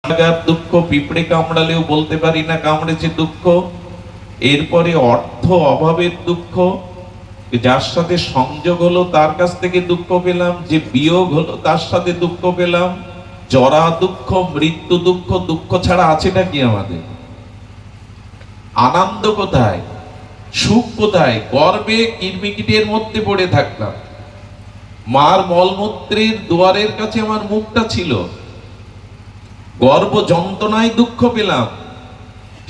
দুঃখ, পিঁপড়ে কামড়ালেও বলতে পারি না কামড়েছে দুঃখ। এরপরে অর্থ অভাবের দুঃখ, যার সাথে সংযোগ হলো তার কাছ থেকে দুঃখ পেলাম, যে বিয়োগ হলো তার সাথে দুঃখ পেলাম। জরা দুঃখ, মৃত্যু দুঃখ। দুঃখ ছাড়া আছেটা কি আমাদের? আনন্দ কোথায়? সুখ কোথায়? গর্বে কিরমিকিটের মধ্যে পড়ে থাকলাম। মার মলমূত্রের দুয়ারের কাছে আমার মুখটা ছিল, গর্ভ যন্ত্রণায় দুঃখ পেলাম।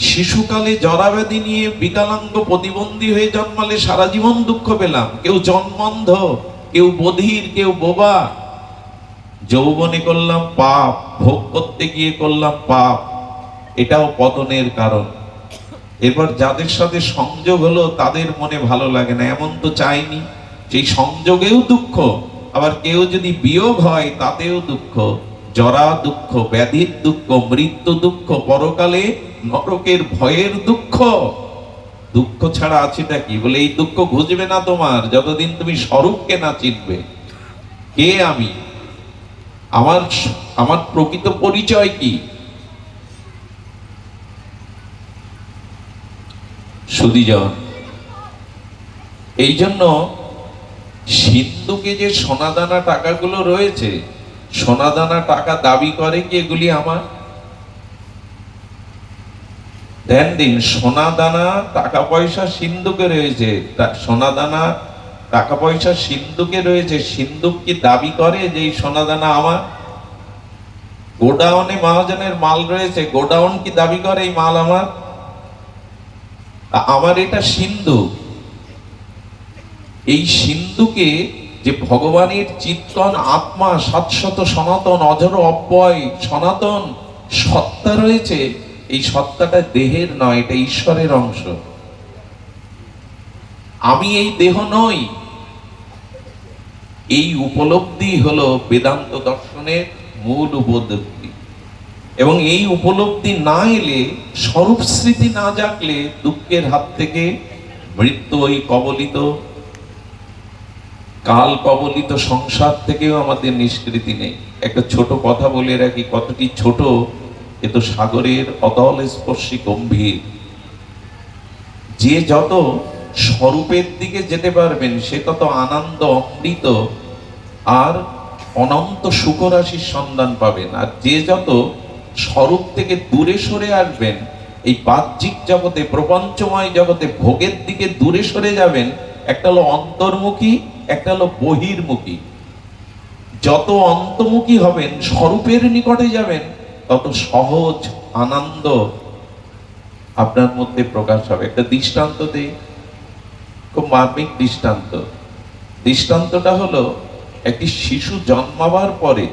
শিশুকালে জরাব্যাধি নিয়ে বিকলাঙ্গ প্রতিবন্ধী হয়ে জন্মালে সারা জীবন দুঃখ পেলাম। কেউ জন্মন্ধ, কেউ বধির, কেউ বোবা। যৌবনে করলাম পাপ, ভোগ করতে গিয়ে করলাম পাপ, এটাও পতনের কারণ। এরপর যাদের সাথে সংযোগ হলো তাদের মনে ভালো লাগে না, এমন তো চাইনি, সেই সংযোগেও দুঃখ। আবার কেউ যদি বিয়োগ হয় তাতেও দুঃখ। জরা দুঃখ, ব্যাধির দুঃখ, মৃত্যু দুঃখ, পরকালে নরকের ভয়ের দুঃখ। দুঃখ ছাড়া আছেটা কি? বলে এই দুঃখ ঘুচবে না তোমার যতদিন তুমি স্বরূপকে না চিনবে। কে আমি? আমার প্রকৃত পরিচয় কি? সুধীজন, এই জন্য সিন্ধুকে যে সোনাদানা টাকাগুলো রয়েছে, সোনাদানা টাকা দাবি করে কি এগুলি আমার? ধ্যান দিন, সোনাদানা টাকা পয়সা সিন্ধুকে রয়েছে, সোনাদানা টাকা পয়সা সিন্ধুকে রয়েছে। সিন্ধুক কি দাবি করে যে এই সোনাদানা আমার? গোডাউনে মহাজনের মাল রয়েছে, গোডাউন কি দাবি করে এই মাল আমার? আমার এটা সিন্ধু। এই সিন্ধুকে যে ভগবানের চিত্তন আত্মা, শাশ্বত সনাতন অজর অব্যয় সনাতন সত্তা রয়েছে, এই সত্তাটা দেহের নয়, এটা ঈশ্বরের অংশ। আমি এই দেহ নই। এই উপলব্ধি হলো বেদান্ত দর্শনের মূল উপলব্ধি। এবং এই উপলব্ধি না এলে, স্বরূপ স্মৃতি না জাগলে, দুঃখের হাত থেকে, মৃত্যু ওই কবলিত কাল কবলিত সংসার থেকেও আমাদের নিষ্কৃতি নেই। একটা ছোট কথা বলে রাখি, কতটি ছোট এ তো সাগরের অতল স্পর্শী গম্ভীর। যে যত স্বরূপের দিকে যেতে পারবেন সে তত আনন্দ, অমৃত আর অনন্ত সুখরাশির সন্ধান পাবেন। আর যে যত স্বরূপ থেকে দূরে সরে আসবেন, এই বাহ্যিক জগতে, প্রপঞ্চময় জগতে ভোগের দিকে দূরে সরে যাবেন। একটা হলো অন্তর্মুখী, একটা হলো বহির্মুখী। যত অন্তর্মুখী হবেন, স্বরূপের নিকটে যাবেন, তত সহজ আনন্দ আপনার মধ্যে প্রকাশ হবে। একটা দৃষ্টান্ত দেই, খুব মার্মিক দৃষ্টান্ত। দৃষ্টান্তটা হলো, একটি শিশু জন্মাবার পরে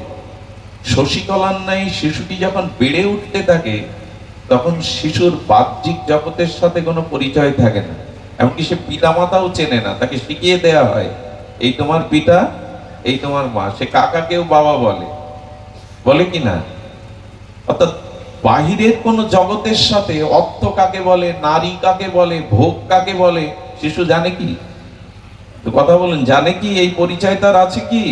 শশীকলার ন্যায় শিশুটি যখন বেড়ে উঠতে থাকে, তখন শিশুর বাহ্যিক জগতের সাথে কোনো পরিচয় থাকে না। এমনকি সে পিতা মাতাও চেনে না, তাকে শিখিয়ে দেয়া হয় এই তোমার পিতা, এই তোমার মা। সে কাকাকেও বাবা বলে, বলে কি না? অর্থাৎ বাহিরের কোন জগতের সাথে অর্থ কাকে বলে, নারী কাকে বলে, ভোগ কাকে বলে, শিশু জানে কি? তো কথা বলেন, জানে কি? এই পরিচয় তার আছে কি?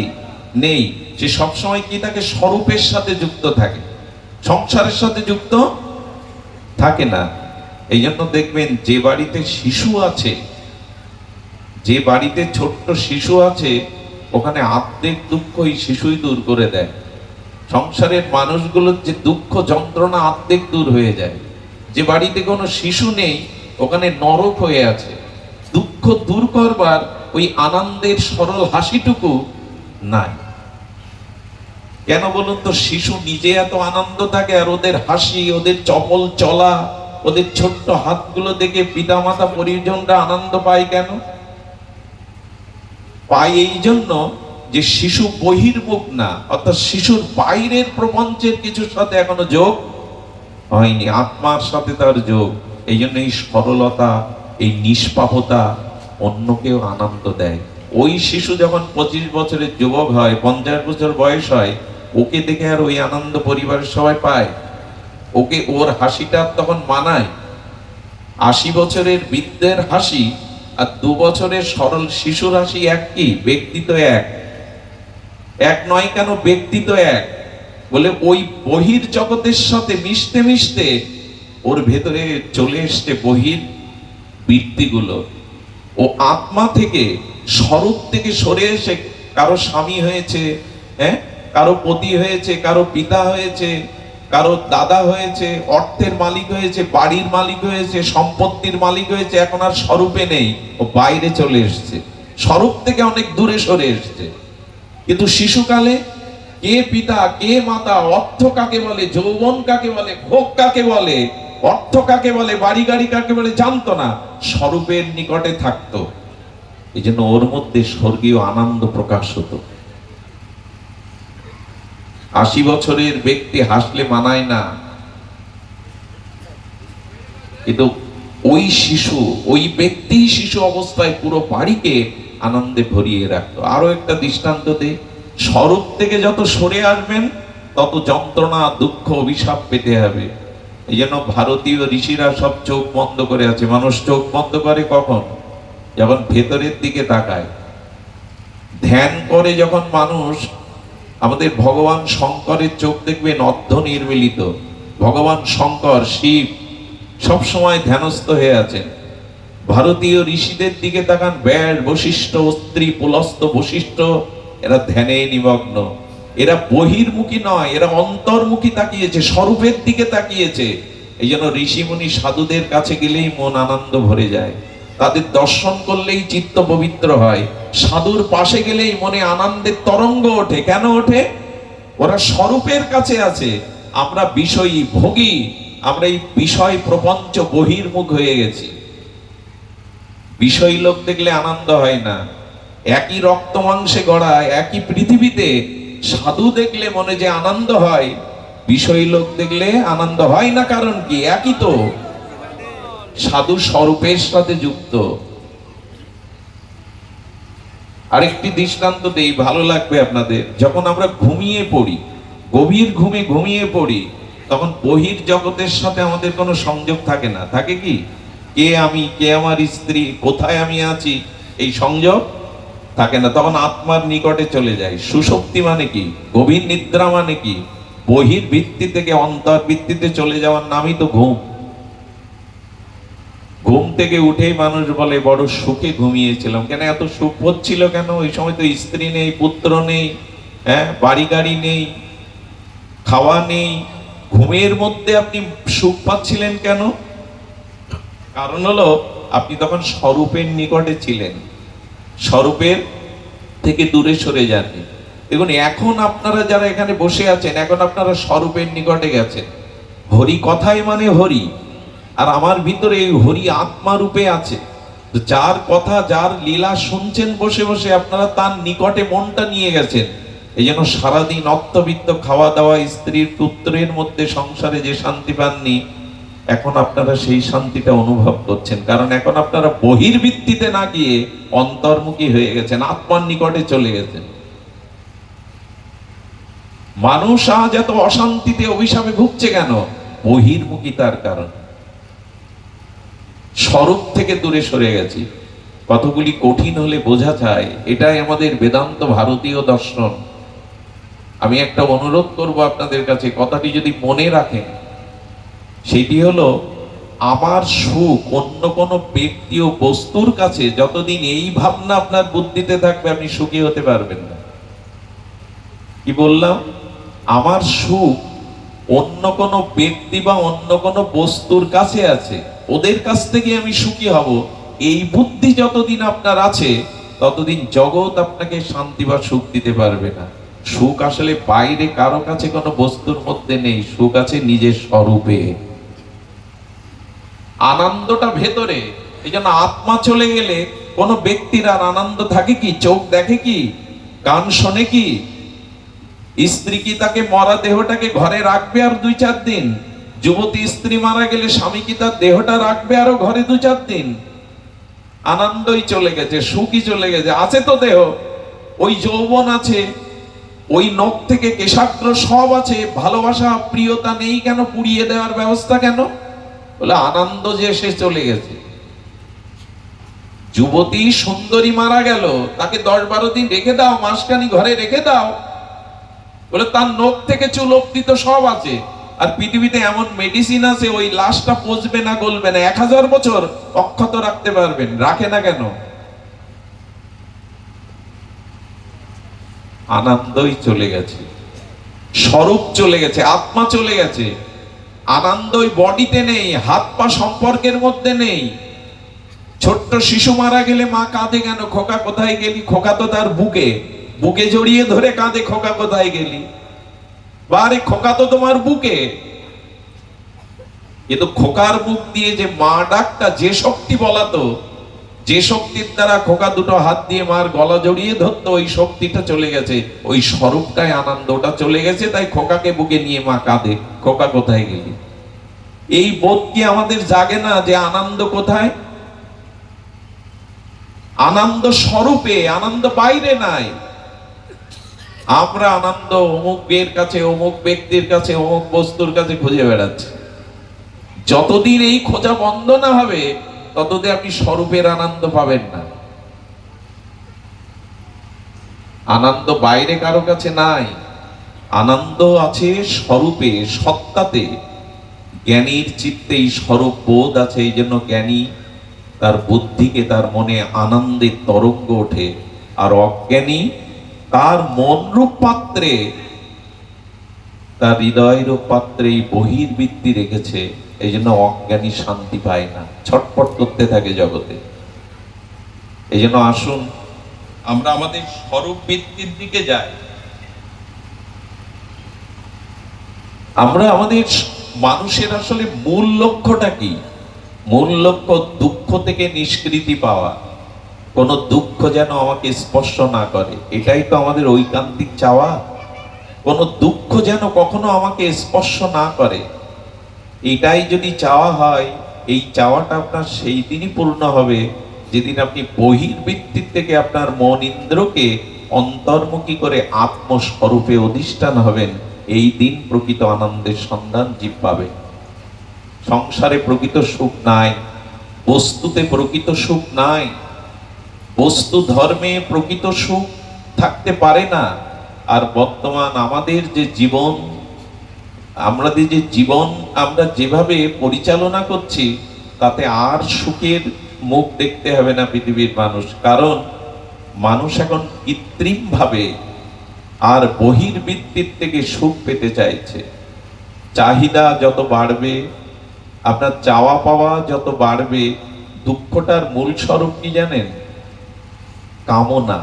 নেই। সে সবসময় কি থাকে? স্বরূপের সাথে যুক্ত থাকে, সংসারের সাথে যুক্ত থাকে না। এই জন্য দেখবেন, যে বাড়িতে শিশু আছে, যে বাড়িতে ছোট্ট শিশু আছে, ওখানে আর্ধেক দুঃখ এই শিশুই দূর করে দেয়। সংসারের মানুষগুলোর যে দুঃখ যন্ত্রণা আর্ধেক দূর হয়ে যায়। যে বাড়িতে কোনো শিশু নেই, ওখানে নরক হয়ে আছে। দুঃখ দূর করবার ওই আনন্দের সরল হাসিটুকু নাই। কেন বলুন তো? শিশু নিজে এত আনন্দ থাকে, আর ওদের হাসি, ওদের চপল চলা, ওদের ছোট্ট হাতগুলো দেখে পিতামাতা পরিজনরা আনন্দ পায় কেন? পায় এই জন্য যে শিশু বহির্মুখ না, অর্থাৎ শিশুর বাইরের প্রপঞ্চের কিছুর সাথে এখনো যোগ হয়নি, আত্মার সাথে তার যোগ। এই জন্য এই সরলতা, এই নিষ্পাপতা অন্যকেও আনন্দ দেয়। ওই শিশু যখন 25 বছরের যুবক হয়, 50 বছর বয়স হয়, ওকে দেখে আর ওই আনন্দ পরিবারের সবাই পায়? ওকে, ওর হাসিটা তখন মানায়? 80 বছরের বৃদ্ধের হাসি আর 2 বছরের সরল শিশুর হাসি এক কি? ব্যক্তি তো এক নয় কেন? ব্যক্তি তো এক। বলে ওই বহির জগতের সাথে মিশতে মিশতে ওর ভেতরে চলে এসছে বহির বৃত্তিগুলো। ও আত্মা থেকে, স্বরূপ থেকে সরে এসে কারো স্বামী হয়েছে, হ্যাঁ, কারো পতি হয়েছে, কারো পিতা হয়েছে, কারো দাদা হয়েছে, অর্থের মালিক হয়েছে, বাড়ির মালিক হয়েছে, সম্পত্তির মালিক হয়েছে। এখন আর স্বরূপে নেই, ও বাইরে চলে এসছে, স্বরূপ থেকে অনেক দূরে সরে এসছে। কিন্তু শিশুকালে কে পিতা কে মাতা, অর্থ কাকে বলে, যৌবন কাকে বলে, ভোগ কাকে বলে, অর্থ কাকে বলে, বাড়ি গাড়ি কাকে বলে জানতো না, স্বরূপের নিকটে থাকতো। এই জন্য ওর মধ্যে স্বর্গীয় আনন্দ প্রকাশ হতো। 80 বছরের ব্যক্তি হাসলে মানায় না, কিন্তু ওই শিশু, ওই ব্যক্তি শিশু অবস্থায় পুরো বাড়িকে আনন্দে ভরিয়ে রাখতো। আরো একটা দৃষ্টান্ত দেই, স্বরূপ থেকে যত সরে আসবেন তত যন্ত্রণা, দুঃখ, অভিশাপ পেতে হবে। এই জন্য ভারতীয় ঋষিরা সব চোখ বন্ধ করে আছে। মানুষ চোখ বন্ধ করে কখন? যখন ভেতরের দিকে তাকায়। ধ্যান করে যখন মানুষ, আমাদের ভগবান শঙ্করের চোখ দেখবেন অর্ধ নির্মিলিত। ভগবান শঙ্কর, শিব সব সময় ধ্যানস্থ হয়ে আছেন। ভারতীয় ঋষিদের দিকে তাকান, ব্যাস, বশিষ্ঠ, অত্রি, পুলস্ত, বশিষ্ঠ, এরা ধ্যানে নিমগ্ন। এরা বহির্মুখী নয়, এরা অন্তর্মুখী তাকিয়েছে, স্বরূপের দিকে তাকিয়েছে। এই জন্য ঋষিমুনি সাধুদের কাছে গেলেই মন আনন্দ ভরে যায়, তাদের দর্শন করলেই চিত্ত পবিত্র হয়, সাধুর পাশে গেলেই মনে আনন্দের তরঙ্গ ওঠে। কেন ওঠে? ওরা স্বরূপের কাছে আছে। আমরা বিষয়ী, ভোগী, আমরা এই বিষয় প্রপঞ্চ বহির্মুখ হয়ে গেছি। বিষয়ী লোক দেখলে আনন্দ হয় না। একই রক্ত মাংসে গড়া, একই পৃথিবীতে সাধু দেখলে মনে যে আনন্দ হয়, বিষয়ী লোক দেখলে আনন্দ হয় না। কারণ কি? একই তো, সাধু স্বরূপের সাথে যুক্ত। আরেকটি দৃষ্টান্ত দেই, ভালো লাগবে আপনাদের। যখন আমরা ঘুমিয়ে পড়ি, গভীর ঘুমে ঘুমিয়ে পড়ি, তখন বহির জগতের সাথে আমাদের কোনো সংযোগ থাকে না। থাকে কি? কে আমি, কে আমার স্ত্রী, কোথায় আমি আছি, এই সংযোগ থাকে না। তখন আত্মার নিকটে চলে যায়। সুষুপ্তি মানে কি? গভীর নিদ্রা মানে কি? বহির ভিত্তি থেকে অন্তর্ভিত্তিতে চলে যাওয়ার নামই তো ঘুম। ঘুম থেকে উঠেই মানুষ বলে বড় সুখে ঘুমিয়েছিলাম। কেন এত সুখ হচ্ছিল কেন? ওই সময় তো স্ত্রী নেই, পুত্র নেই, হ্যাঁ, বাড়ি গাড়ি নেই, খাওয়া নেই। ঘুমের মধ্যে আপনি সুখ পাচ্ছিলেন কেন? কারণ হলো আপনি তখন স্বরূপের নিকটে ছিলেন, স্বরূপের থেকে দূরে সরে যাননি। দেখুন, এখন আপনারা যারা এখানে বসে আছেন, এখন আপনারা স্বরূপের নিকটে গেছেন। হরি কথায় মানে হরি, আর আমার ভিতরে এই হরি আত্মা রূপে আছে। যার কথা, যার লীলা শুনছেন বসে বসে, আপনারা তার নিকটে মনটা নিয়ে গেছেন। এই জন্য সারাদিন অর্থবিত্ত, খাওয়া দাওয়া, স্ত্রীর পুত্রের মধ্যে সংসারে যে শান্তি পাননি, এখন আপনারা সেই শান্তিটা অনুভব করছেন। কারণ এখন আপনারা বহির্ভিত্তিতে না গিয়ে অন্তর্মুখী হয়ে গেছেন, আত্মার নিকটে চলে গেছেন। মানুষ আজ এত অশান্তিতে, অভিশাপে ভুগছে কেন? বহির্মুখিতার কারণ। স্বরূপ থেকে দূরে সরে গেছি। কতগুলি কঠিন হলে বোঝা যায়, এটাই আমাদের বেদান্ত ভারতীয় দর্শন। আমি একটা অনুরোধ করব আপনাদের কাছে, কথাটি যদি মনে রাখেন, সেটি হলো, আমার সুখ অন্য কোনো ব্যক্তি ও বস্তুর কাছে যতদিন এই ভাবনা আপনার বুদ্ধিতে থাকবে, আপনি সুখী হতে পারবেন না। কি বললাম? আমার সুখ অন্য কোনো ব্যক্তি বা অন্য কোনো বস্তুর কাছে আছে, ওদের কাছ থেকে আমি সুখী হব, এই বুদ্ধি যতদিন আপনার আছে, ততদিন জগৎ আপনাকে শান্তি বা সুখ দিতে পারবে না। সুখ আসলে বাইরে কারো কাছে, কোনো বস্তুর মধ্যে নেই। সুখ আছে নিজের স্বরূপে, আনন্দটা ভেতরে। এই জন্য আত্মা চলে গেলে কোনো ব্যক্তির আর আনন্দ থাকে কি? চোখ দেখে কি? কান শোনে কি? স্ত্রী কি তাকে মরা দেহটাকে ঘরে রাখবে আর 2-4 দিন? যুবতী স্ত্রী মারা গেলে স্বামী কি তার দেহটা রাখবে আরো ঘরে 2-4 দিন? আনন্দই চলে গেছে, সুখই চলে গেছে। আছে তো দেহ, ওই যৌবন আছে, ওই নখ থেকে কেশাগ্র সব আছে। ভালোবাসা, প্রিয়তা নেই কেন? পুড়িয়ে দেওয়ার ব্যবস্থা কেন? বলে আনন্দ যে সে চলে গেছে। যুবতী সুন্দরী মারা গেল, তাকে 10-12 দিন রেখে দাও, মাসখানি ঘরে রেখে দাও, বলে তার নখ থেকে চুল অব্দি তো সব আছে। আর পৃথিবীতে এমন মেডিসিন আছে ওই লাশটা পচবে না, গলবে না, 1000 বছর অক্ষত রাখতে পারবেন। রাখে না কেন? আনন্দই চলে গেছে, স্বরূপ চলে গেছে, আত্মা চলে গেছে। আনন্দই বডিতে নেই, হাত পা সম্পর্কের মধ্যে নেই। ছোট্ট শিশু মারা গেলে মা কাঁদে কেন? খোকা কোথায় গেলি? খোকা তো তার বুকে, বুকে জড়িয়ে ধরে কাঁদে, খোকা কোথায় গেলি? বারে খোকা তো তোমার বুকে। কিন্তু খোকার মুখ দিয়ে যে মা ডাকটা, যে শক্তি বলাতো, যে শক্তির দ্বারা খোকা দুটো হাত দিয়ে মার গলা জড়িয়ে ধরতো, ওই শক্তিটা চলে গেছে, ওই স্বরূপটাই আনন্দটা চলে গেছে। তাই খোকাকে বুকে নিয়ে মা কাঁদে, খোকা কোথায় গেলি? এই বোধ কি আমাদের জাগে না যে আনন্দ কোথায়? আনন্দ স্বরূপে, আনন্দ বাইরে নাই। আমরা আনন্দ অমুক এর কাছে, অমুক ব্যক্তির কাছে, অমুক বস্তুর কাছে খুঁজে বেড়াচ্ছি। যতদিন এই খোঁজা বন্ধ না হবে ততদিন আপনি স্বরূপের আনন্দ পাবেন না। আনন্দ বাইরে কারো কাছে নাই, আনন্দ আছে স্বরূপে, সত্তাতে। জ্ঞানীর চিত্তে এই স্বরূপ বোধ আছে, এই জন্য জ্ঞানী তার বুদ্ধিকে, তার মনে আনন্দের তরঙ্গ ওঠে। আর অজ্ঞানী তার মনরূপ পাত্রে, তার হৃদয়রূপ পাত্রে এই বহির্বৃত্তি রেখেছে। এই জন্য অজ্ঞানী শান্তি পায় না, ছটফট করতে থাকে জগতে। এই জন্য আসুন আমরা আমাদের স্বরূপ বৃত্তির দিকে যাই। আমরা আমাদের মানুষের আসলে মূল লক্ষ্যটা কি? মূল লক্ষ্য দুঃখ থেকে নিষ্কৃতি পাওয়া। কোনো দুঃখ যেন আমাকে স্পর্শ না করে, এটাই তো আমাদের ঐকান্তিক চাওয়া। কোনো দুঃখ যেন কখনো আমাকে স্পর্শ না করে, এটাই যদি চাওয়া হয়, এই চাওয়াটা আপনার সেই দিনই পূর্ণ হবে যেদিন আপনি বহির্বৃত্তির থেকে আপনার মন ইন্দ্রকে অন্তর্মুখী করে আত্মস্বরূপে অধিষ্ঠান হবেন। এই দিন প্রকৃত আনন্দের সন্ধান জীব পাবে। সংসারে প্রকৃত সুখ নাই, বস্তুতে প্রকৃত সুখ নাই, বস্তু ধর্মে প্রকৃত সুখ থাকতে পারে না। আর বর্তমান আমাদের যে জীবন, আমরা যেভাবে পরিচালনা করছি, তাতে আর সুখের মুখ দেখতে হবে না পৃথিবীর মানুষ। কারণ মানুষ এখন কৃত্রিম ভাবে আর বহির্বৃত্তির থেকে সুখ পেতে চাইছে। চাহিদা যত বাড়বে, আপনার চাওয়া পাওয়া যত বাড়বে, দুঃখটার মূল স্বরূপ কি জানেন? কামনা।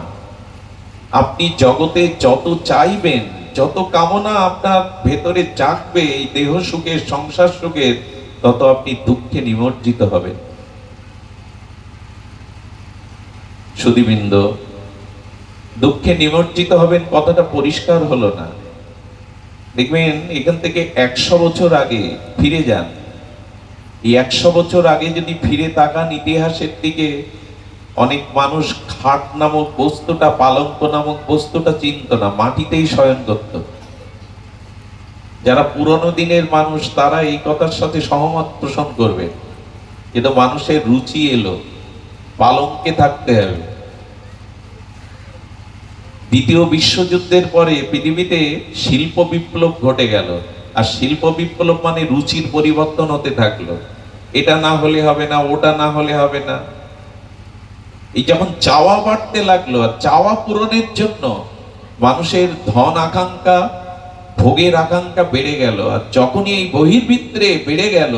আপনি জগতে যত চাইবেন, যত কামনা আপনার ভেতরে জাগবে এই দেহ সুখের, সংসার সুখের, তত আপনি দুঃখে নিমজ্জিত হবেন। সুধীবৃন্দ, দুঃখে নিমজ্জিত হবেন কথাটা পরিষ্কার হলো না। দেখবেন এখান থেকে 100 বছর আগে ফিরে যান। এই 100 বছর আগে যদি ফিরে তাকান ইতিহাসের দিকে, অনেক মানুষ খাট নামক বস্তুটা, পালঙ্ক নামক বস্তুটা চিনত না, মাটিতেই শয়ন করত। যারা পুরনো দিনের মানুষ তারা এই কথার সাথে সহমত পোষণ করবে। কিন্তু মানুষের রুচি এলো পালঙ্কে থাকতে হবে। দ্বিতীয় বিশ্বযুদ্ধের পরে পৃথিবীতে শিল্প বিপ্লব ঘটে গেল। আর শিল্প বিপ্লব মানে রুচির পরিবর্তন হতে থাকলো। এটা না হলে হবে না, ওটা না হলে হবে না। এই যখন চাওয়া বাড়তে লাগলো, আর চাওয়া পূরণের জন্য মানুষের ধন আকাঙ্ক্ষা, ভোগের আকাঙ্ক্ষা বেড়ে গেল। আর যখনই এই বহির্বৃত্তে বেড়ে গেল,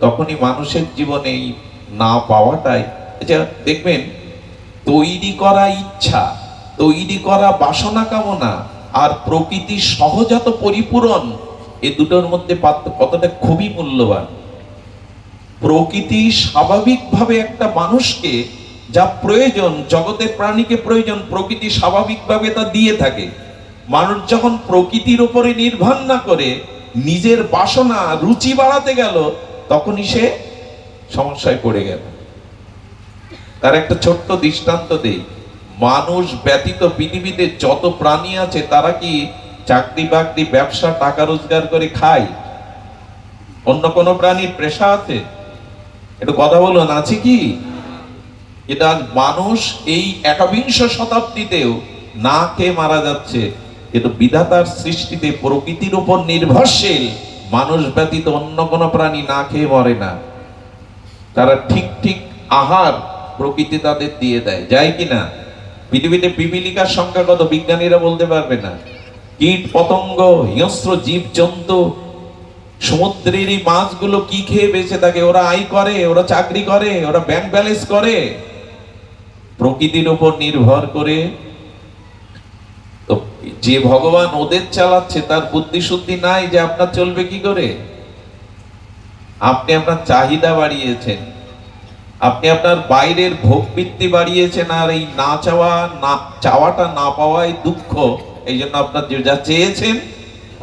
তখনই মানুষের জীবনে এই না পাওয়াটাই, দেখবেন তৈরি করা ইচ্ছা, তৈরি করা বাসনা কামনা আর প্রকৃতির সহজাত পরিপূরণ, এ দুটোর মধ্যে কতটা খুবই মূল্যবান। প্রকৃতি স্বাভাবিকভাবে একটা মানুষকে যা প্রয়োজন, জগতের প্রাণীকে প্রয়োজন, প্রকৃতি স্বাভাবিকভাবে তা দিয়ে থাকে। মানুষ যখন প্রকৃতির উপরে নির্ভর না করে নিজের বাসনা রুচি বাড়াতে গেল, তখনই সে সমস্যায় পড়ে গেল। তার একটা ছোট্ট দৃষ্টান্ত দেই। মানুষ ব্যতীত পৃথিবীতে যত প্রাণী আছে তারা কি চাকরি বাকরি, ব্যবসা, টাকা রোজগার করে খায়? অন্য কোন প্রাণীর পেশা আছে? একটু কথা বলুন, আছে কি? কিন্তু আজ মানুষ এই 21 শতাব্দীতেও না খেয়ে মারা যাচ্ছে। কিন্তু বিধাতার সৃষ্টিতে প্রকৃতির উপর নির্ভরশীল মানুষ ব্যতীত অন্য কোনো প্রাণী না খেয়ে মরে না। তারা ঠিক ঠিক আহার প্রকৃতি তাদের দিয়ে দেয়, যায় কিনা? পৃথিবীতে পিপিলিকার সংখ্যা কত বিজ্ঞানীরা বলতে পারবে না। কীট পতঙ্গ, হিংস্র জীব জন্তু, সমুদ্রের এই মাছগুলো কি খেয়ে বেঁচে থাকে? ওরা আয় করে, ওরা চাকরি করে, ওরা ব্যাংক ব্যালেন্স করে প্রকৃতির উপর নির্ভর করে। তো যে ভগবান ওদের চালাচ্ছে তার বুদ্ধি শুদ্ধি নাই যে আপনার চলবে কি করে? আপনি আপনার চাহিদা বাড়িয়েছেন, আপনি আপনার বাইরের ভোগবৃত্তি বাড়িয়েছেন, আর এই না চাওয়া, না চাওয়াটা না পাওয়াই দুঃখ। এই জন্য আপনার যে যা চেয়েছেন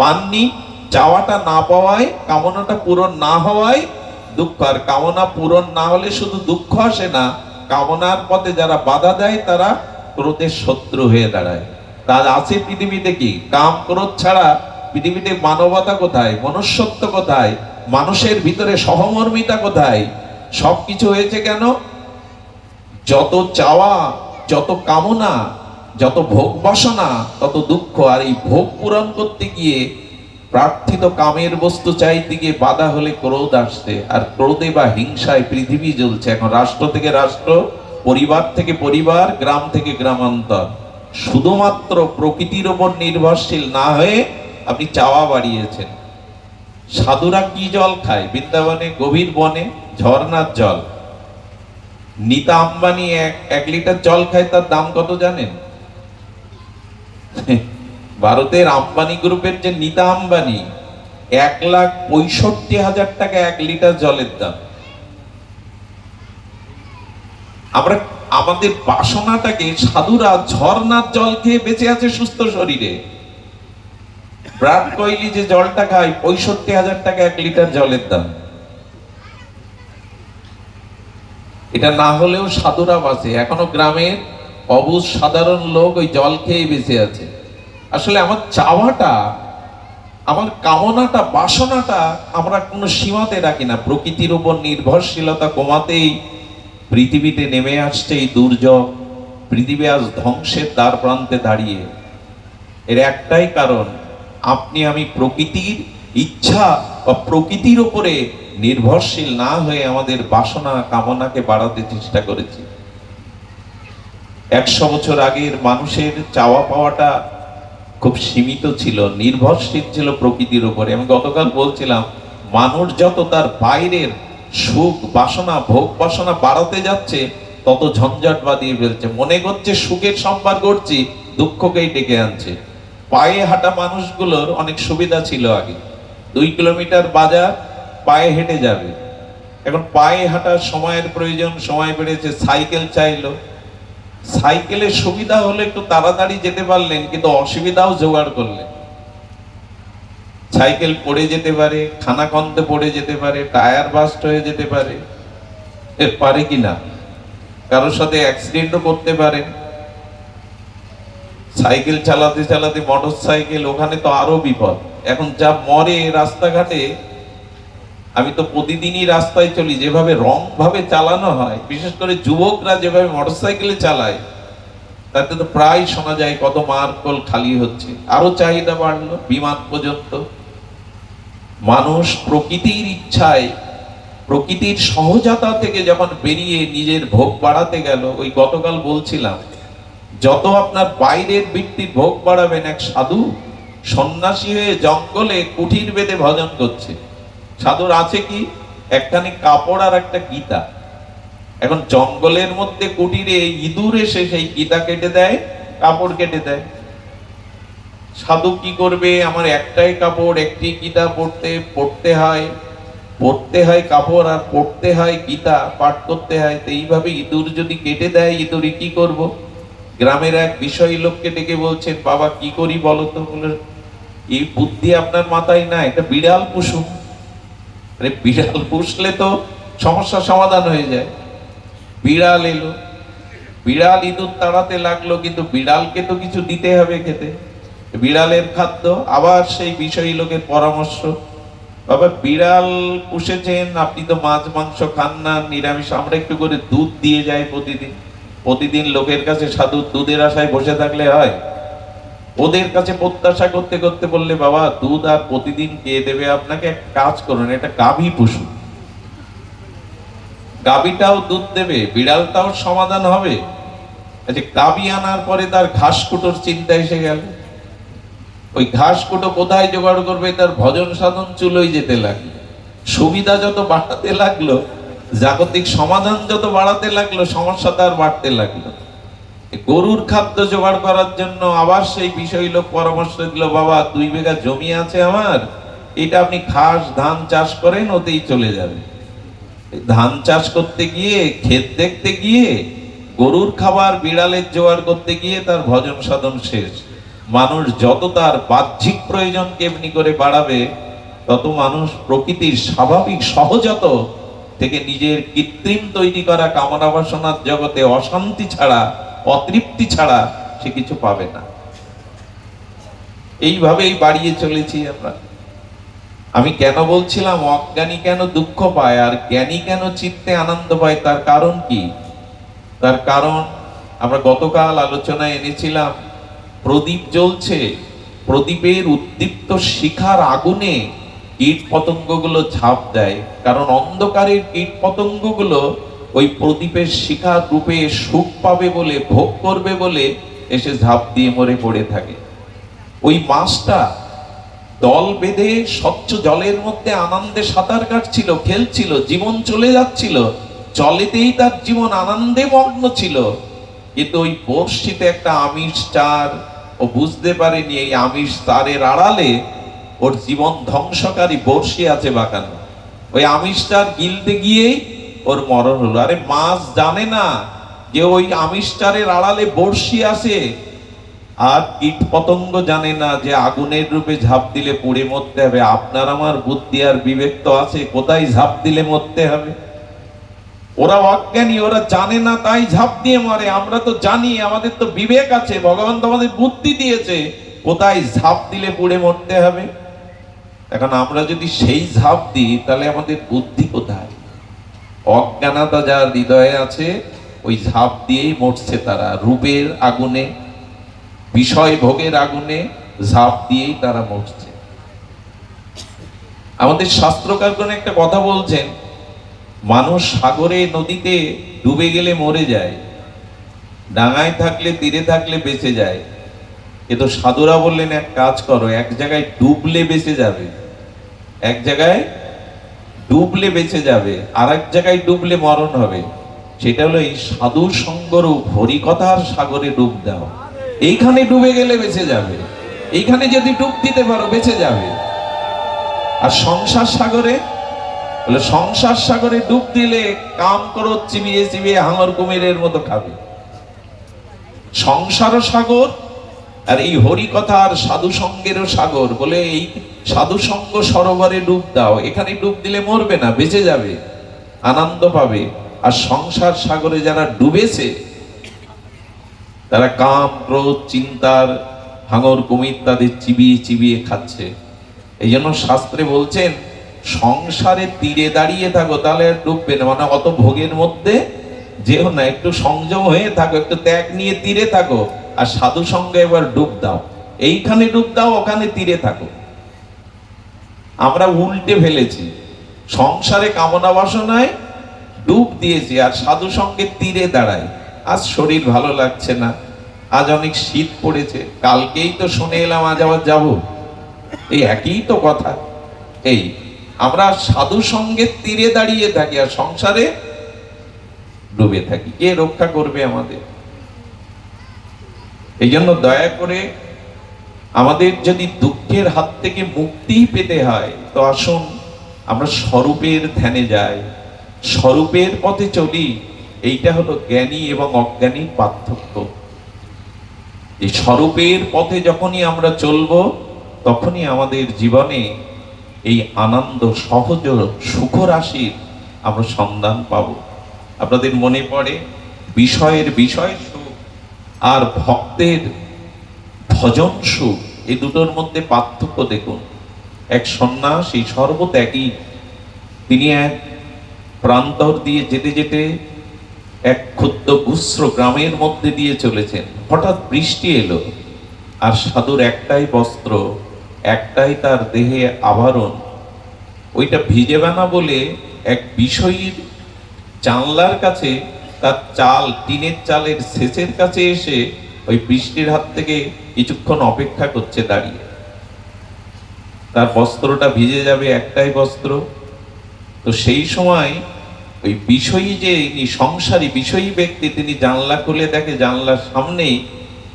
পাননি, চাওয়াটা না পাওয়ায়, কামনাটা পূরণ না হওয়ায় দুঃখ। আর কামনা পূরণ না হলে শুধু দুঃখ আসে না, কামনার পথে যারা বাধা দেয় তারা ক্রোধের শত্রু হয়ে দাঁড়ায়। তার আছে পৃথিবীতে কি? কাম ক্রোধ ছাড়া পৃথিবীতে মানবতা কোথায়? মনুষ্যত্ব কোথায়? মানুষের ভিতরে সহমর্মিতা কোথায়? সবকিছু হয়েছে কেন? যত চাওয়া, যত কামনা, যত ভোগ বাসনা, তত দুঃখ। আর এই ভোগ পূরণ করতে গিয়ে, প্রার্থিত কামের বস্তু চাইতে গিয়ে বাধা হলে ক্রোধ আসছে। আর ক্রোধে বা হিংসায় পৃথিবী জ্বলছে এখন। রাষ্ট্র থেকে রাষ্ট্র, পরিবার থেকে পরিবার, গ্রাম থেকে গ্রামান্তর। শুধুমাত্র প্রকৃতির উপর নির্ভরশীল না হয়ে আপনি চাওয়া বাড়িয়েছেন। সাধুরা কি জল খায়? বৃন্দাবনে গভীর বনে ঝর্ণার জল। নীতা আম্বানি এক লিটার জল খায়, তার দাম কত জানেন? ভারতের আম্বানি গ্রুপের যে নীতা আম্বানি, 1,65,000 টাকা 1 লিটার জলের দাম। আমরা আমাদের বাসনাটাকে, সাধুরা ঝর্ণার জল খেয়ে বেঁচে আছে সুস্থ শরীরে। ব্রাড কইলি যে জলটা খায়, 65,000 টাকা 1 লিটার জলের দাম। এটা না হলেও সাধুরা বাঁচে। এখনো গ্রামের অবুঝ সাধারণ লোক ওই জল খেয়ে বেঁচে আছে। আসলে আমার চাওয়াটা, আমার কামনাটা, বাসনাটা আমরা কোনো সীমাতে রাখি না। প্রকৃতির উপর নির্ভরশীলতা কমাতেই পৃথিবীতে নেমে আসছে এই দুর্যোগ। পৃথিবী আজ ধ্বংসের দ্বার প্রান্তে দাঁড়িয়ে। এর একটাই কারণ, আপনি আমি প্রকৃতির ইচ্ছা বা প্রকৃতির উপরে নির্ভরশীল না হয়ে আমাদের বাসনা কামনাকে বাড়াতে চেষ্টা করেছি। 100 বছর আগের মানুষের চাওয়া পাওয়াটা খুব সীমিত ছিল, নির্ভরশীল ছিল প্রকৃতির উপরে। আমি গতকাল বলছিলাম, মানুষ যত তার বাইরের সুখ বাসনা, ভোগ বাসনা বাড়াতে যাচ্ছে, তত ঝঞ্ঝাট বাঁধিয়ে ফেলছে। মনে করছে সুখের সম্পার করছি, দুঃখকেই ডেকে আনছে। পায়ে হাঁটা মানুষগুলোর অনেক সুবিধা ছিল আগে। 2 কিলোমিটার বাজার পায়ে হেঁটে যাবে। এখন পায়ে হাঁটার সময়ের প্রয়োজন, সময় বেড়েছে, সাইকেল চাইলো। সাইকেলের সুবিধা হলে একটু তাড়াতাড়ি যেতে পারলেন, কিন্তু অসুবিধাও জোগাড় করলেন। সাইকেল পড়ে যেতে পারে, খানাখন্দে পড়ে যেতে পারে, টায়ার বাস্ট হয়ে যেতে পারে, পারে কিনা? কারোর সাথে অ্যাক্সিডেন্টও করতে পারেন। সাইকেল চালাতে চালাতে মোটর সাইকেল, ওখানে তো আরো বিপদ। এখন যা মরে রাস্তাঘাটে, আমি তো প্রতিদিনই রাস্তায় চলি, যেভাবে রং ভাবে চালানো হয়, বিশেষ করে যুবকরা যেভাবে মোটরসাইকেলে চালায়, তাতে তো প্রায় শোনা যায় কত মার্কল খালি হচ্ছে। আরো চাহিদা বাড়লো, বিমান পর্যন্ত। মানুষ প্রকৃতির ইচ্ছায়, প্রকৃতির সহজতা থেকে যখন বেরিয়ে নিজের ভোগ বাড়াতে গেল, ওই গতকাল বলছিলাম, যত আপনার বাইরের বৃত্তির ভোগ বাড়াবেন। এক সাধু সন্ন্যাসী হয়ে জঙ্গলে কুঠির বেঁধে ভজন করছে। সাধুর আছে কি? একখানি কাপড় আর একটা গীতা। এখন জঙ্গলের মধ্যে কুটিরে ইঁদুর এসে সেই গীতা কেটে দেয়, কাপড় কেটে দেয়। সাধু কি করবে? আমার একটাই কাপড়, একটি গীতা পড়তে হয় কাপড়, আর পড়তে হয় গীতা, পাঠ করতে হয়। তো এইভাবে ইঁদুর যদি কেটে দেয়, ইঁদুরে কি করব? গ্রামের এক বিষয়ী লোককে ডেকে বলছেন, বাবা কি করি বলো তো? বলে, এই বুদ্ধি আপনার মাথায় না, এটা বিড়াল পুষুন। আরে বিড়াল পুষলে তো সমস্যার সমাধান হয়ে যায়। বিড়াল এলো, বিড়াল ইঁদুর তাড়াতে লাগলো, কিন্তু বিড়ালকে তো কিছু দিতে হবে খেতে। বিড়ালের খাদ্য, আবার সেই বিষয়ী লোকের পরামর্শ, বাবা বিড়াল পুষেছেন, আপনি তো মাছ মাংস খান না, নিরামিষ, আমরা একটু করে দুধ দিয়ে যাই প্রতিদিন। প্রতিদিন লোকের কাছে সাধু দুধের আশায় বসে থাকলে হয়? ওদের কাছে প্রত্যাশা করতে করতে বললে, বাবা দুধ আর প্রতিদিন কে দেবে আপনাকে, এক কাজ করুন, এটা গাভী পশু, গাভীটাও দুধ দেবে, বিড়ালটাও সমাধান হবে। আচ্ছা, গাভী আনার পরে তার ঘাস কুটোর চিন্তা এসে গেল। ওই ঘাস কুটো কোথায় জোগাড় করবে, তার ভজন সাধন চুলোই যেতে লাগলো। সুবিধা যত বাড়াতে লাগলো, জাগতিক সমাধান যত বাড়াতে লাগলো, সমস্যা তার বাড়তে লাগলো। গরুর খাদ্য জোগাড় করার জন্য আবার সেই বিষয় লোক পরামর্শ দিল, বাবা 2 বিঘা জমি আছে আমার, এটা আপনি ঘাস ধান চাষ করেন, ওতেই চলে যাবে। ধান চাষ করতে গিয়ে, ক্ষেত দেখতে গিয়ে, গরুর খাবার বিড়ালের জোগাড় করতে গিয়ে তার ভজন সাধন শেষ। মানুষ যত তার বাহ্যিক প্রয়োজনকে এমনি করে বাড়াবে, তত মানুষ প্রকৃতির স্বাভাবিক সহজাত থেকে নিজের কৃত্রিম তৈরি করা কামনা বাসনার জগতে অশান্তি ছাড়া, অতৃপ্তি ছাড়া সে কিছু পাবে না। এইভাবেই বাড়িয়ে চলেছি আমরা। আমি কেন বলছিলাম অজ্ঞানী কেন দুঃখ পায় আর জ্ঞানী কেন চিত্তে আনন্দ পায়, তার কারণ কি? তার কারণ আমরা গতকাল আলোচনায় এনেছিলাম, প্রদীপ জ্বলছে, প্রদীপের উদ্দীপ্ত শিখার আগুনে কীট পতঙ্গগুলো ঝাঁপ দেয়, কারণ অন্ধকারের কীট পতঙ্গগুলো ওই প্রদীপের শিখার রূপে সুখ পাবে বলে, ভোগ করবে বলে এসে ঝাঁপ দিয়ে মরে পড়ে থাকে। ওই মাছটা দল বেঁধে স্বচ্ছ জলের মধ্যে আনন্দে সাঁতার কাটছিল, খেলছিল, জীবন চলে যাচ্ছিল, জলেতেই তার জীবন আনন্দে মগ্ন ছিল। কিন্তু ওই বড়শিতে একটা আমিষ চার, ও বুঝতে পারেনি এই আমিষ তারের আড়ালে ওর জীবন ধ্বংসকারী বড়শি আছে বাঁকানো। ওই আমিষ চার গিলতে গিয়েই ওর মরণ হলো। আরে মাছ জানে না যে ওই আমিষ চারের আড়ালে বড়শি আছে, আর কীট পতঙ্গ জানে না যে আগুনের রূপে ঝাঁপ দিলে পুড়ে মরতে হবে। আপনার আমার বুদ্ধি আর বিবেক তো আছে, কোথায় ঝাঁপ দিলে মরতে হবে। ওরা অজ্ঞানী, ওরা জানে না, তাই ঝাঁপ দিয়ে মরে। আমরা তো জানি, আমাদের তো বিবেক আছে, ভগবান তো আমাদের বুদ্ধি দিয়েছে, কোথায় ঝাঁপ দিলে পুড়ে মরতে হবে। এখন আমরা যদি সেই ঝাঁপ দিই, তাহলে আমাদের বুদ্ধি কোথায়? অজ্ঞানতা যার হৃদয়ে আছে, ওই ঝাঁপ দিয়েই মরছে তারা। রূপের আগুনে, বিষয় ভোগের আগুনে ঝাঁপ দিয়েই তারা মরছে। আমাদের শাস্ত্রকারগণ একটা কথা বলছেন, মানুষ সাগরে নদীতে ডুবে গেলে মরে যায়, ডাঙায় থাকলে তীরে থাকলে বেঁচে যায়। কিন্তু সাধুরা বললেন, এক কাজ করো, এক জায়গায় ডুবলে বেঁচে যাবে, এক জায়গায় ডুবলে বেঁচে যাবে, আর এক জায়গায় ডুবলে মরণ হবে। সেটা হলো এই সাধু সঙ্গরূপ হরিকথার সাগরে ডুব দাও। এইখানে ডুবে গেলে বেঁচে যাবে, এইখানে যদি ডুব দিতে পারো বেঁচে যাবে। আর সংসার সাগরে বলে, সংসার সাগরে ডুব দিলে কাম করো চিবিয়ে চিবিয়ে হাঙর কুমিরের মতো খাবে। সংসার সাগর আর এই হরিকথা আর সাধু সঙ্গেরও সাগর, বলে এই সাধু সঙ্গ সরোবরে ডুব দাও, এখানে ডুব দিলে মরবে না, বেঁচে যাবে, আনন্দ পাবে। আর সংসার সাগরে যারা ডুবেছে, তারা কাম ক্রোধ চিন্তার হাঙর কুমির তাদের চিবিয়ে চিবিয়ে খাচ্ছে। এই জন্য শাস্ত্রে বলছেন, সংসারে তীরে দাঁড়িয়ে থাকো, তাহলে আর ডুববে না। মানে অত ভোগের মধ্যে যেও না, একটু সংযম হয়ে থাকো, একটু ত্যাগ নিয়ে তীরে থাকো, আর সাধু সঙ্গে এবার ডুব দাও। এইখানে ডুব দাও, ওখানে তীরে থাকো। আমরা উল্টে ফেলেছি, সংসারে কামনা বাসনায় ডুব দিয়েছি, আর সাধু সঙ্গে তীরে দাঁড়াই। আজ শরীর ভালো লাগছে না, আজ অনেক শীত পড়েছে, কালকেই তো শুনে এলাম আজ আবার যাবো, এই একই তো কথা। এই আমরা সাধু সঙ্গে তীরে দাঁড়িয়ে থাকি, আর সংসারে ডুবে থাকি। কে রক্ষা করবে আমাদের? এই জন্য দয়া করে আমাদের যদি দুঃখের হাত থেকে মুক্তি পেতে হয়, তো আসুন আমরা স্বরূপের ধ্যানে যাই, স্বরূপের পথে চলি। এইটা হলো জ্ঞানী এবং অজ্ঞানীর পার্থক্য। এই স্বরূপের পথে যখনই আমরা চলবো, তখনই আমাদের জীবনে এই আনন্দ সহজ সুখ রাশির আমরা সন্ধান পাব। আপনাদের মনে পড়ে বিষয়ের বিষয় সুখ আর ভক্তের ভজন সুখ, এই দুটোর মধ্যে পার্থক্য দেখুন। এক সন্ন্যাসী সর্বত্যাগী, তিনি এক প্রান্তর দিয়ে যেতে যেতে এক ক্ষুদ্র গুস্র গ্রামের মধ্যে দিয়ে চলেছেন। হঠাৎ বৃষ্টি এলো, আর সাধুর একটাই বস্ত্র, একটাই তার দেহে আভরণ, ওইটা ভিজেবে না বলে এক বিষয়ীর জানলার কাছে, তার চাল, টিনের চালের শেষের কাছে এসে ওই বৃষ্টির হাত থেকে কিছুক্ষণ অপেক্ষা করছে দাঁড়িয়ে। তার বস্ত্রটা ভিজে যাবে, একটাই বস্ত্র। তো সেই সময় ওই বিষয়ী, যে সংসারী বিষয়ী ব্যক্তি, তিনি জানলা খুলে দেখে জানলার সামনেই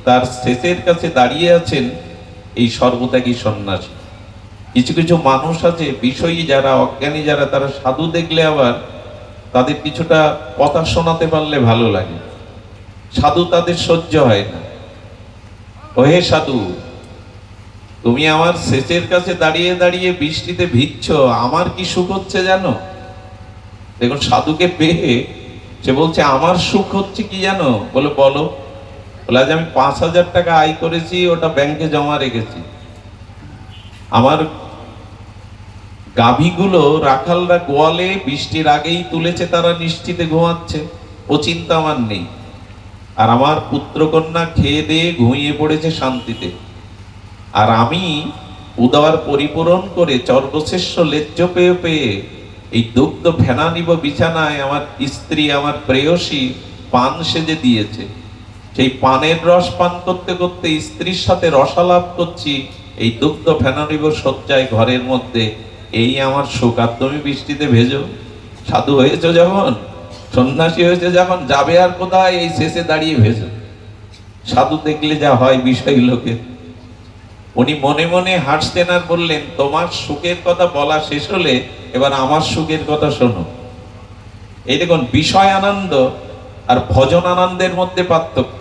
তার শেষের কাছে দাঁড়িয়ে আছেন এই সর্বত্যাগী সন্ন্যাসী। কিছু কিছু মানুষ আছে বিষয়ী যারা, অজ্ঞানী যারা, তারা সাধু দেখলে আবার তাদের কিছুটা কথা শোনাতে পারলে ভালো লাগে, সাধু তাদের সহ্য হয় না। ওহে সাধু, তুমি আমার শেষের কাছে দাঁড়িয়ে দাঁড়িয়ে বৃষ্টিতে ভিজছ, আমার কি সুখ হচ্ছে জানো? দেখুন সাধুকে পেয়ে সে বলছে আমার সুখ হচ্ছে কি জানো? বলে বলো। বলে আজ আমি 5,000 টাকা আয় করেছি, ওটা ব্যাংকে জমা রেখেছি। আমার গাভীগুলো রাখালরা গোয়ালে বৃষ্টির আগেই তুলেছে, তারা নিশ্চিতে ঘুমাচ্ছে, ও চিন্তা আমার নেই। আর আমার পুত্রকন্যা খেয়ে দিয়ে ঘুমিয়ে পড়েছে শান্তিতে। আর আমি উদর পরিপূরণ করে সর্বশ্রেষ্ঠ লেজ্জ পেয়ে পেয়ে এই দুগ্ধ ফেনা নিব বিছানায়, আমার স্ত্রী, আমার প্রেয়সী পান সেজে দিয়েছে। সেই পানের রস পান করতে করতে স্ত্রীর সাথে রসালাপ করছি, এই দুগ্ধ ফেনা নিব শয্যায় ঘরের মধ্যে। এই আমার সুখ। আর তুমি বৃষ্টিতে ভেজো? সাধু হয়েছ যখন, সন্ন্যাসী হয়েছে যখন, যাবে আর কোথায়? এই শেষে দাঁড়িয়ে ভেজো। সাধু দেখলে যা হয় বিষয় লোকে। উনি মনে মনে হাসতেন আর বললেন, তোমার সুখের কথা বলা শেষ হলে এবার আমার সুখের কথা শোনো। এই দেখুন, বিষয় আনন্দ আর ভজন আনন্দের মধ্যে পার্থক্য।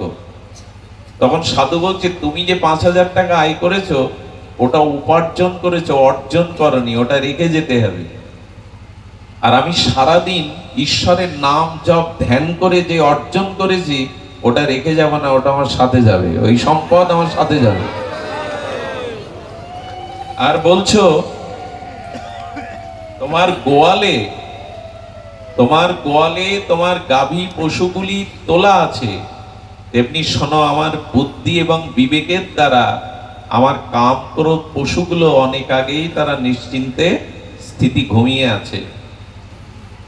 তখন সাধু বলছে, তুমি যে 5,000 টাকা আয় করেছো, ওটা উপার্জন করেছো, অর্জন করনি, ওটা রেখে যেতে হবে। আর আমি সারাদিন ঈশ্বরের নাম জপ ধ্যান করে যে অর্জন করেছি, ওটা রেখে যাব না, ওটা আমার সাথে যাবে, ওই সম্পদ আমার সাথে যাবে। আর বলছো তোমার গোয়ালে তোমার গাভী পশুগুলি তোলা আছে, তেমনি শোনো, আমার বুদ্ধি এবং বিবেকের দ্বারা আমার কাম ক্রোধ পশুগুলো অনেক আগেই তারা নিশ্চিন্তে স্থিতি ঘুমিয়ে আছে।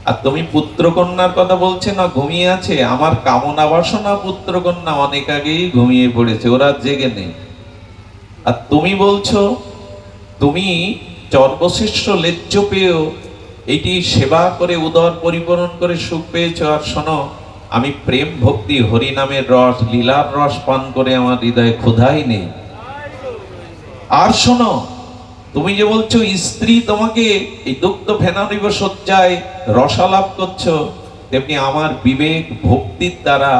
আর তুমি পুত্রকন্যার কথা বলছে না ঘুমিয়ে আছে, আমার কামনা বাসনা পুত্রকন্যা অনেক আগেই ঘুমিয়ে পড়েছে, ওরা জেগে নেই। আর তুমি বলছো তুমি সর্বশ্রেষ্ঠ লেজ্জ পেয়েও এটি সেবা করে উদর পরিপূরণ করে সুখ পেয়েছ। আর শোনো, আমি প্রেম ভক্তি হরিনামের রস লীলার রস পান করে আমার হৃদয়ে ক্ষুধাই নেই। আর শোনো, তুমি যে বলছো স্ত্রী তোমাকে এই দুগ্ধ ফেনানিব শয্যায় রসালাপ করছো, তেমনি আমার বিবেক ভক্তির দ্বারা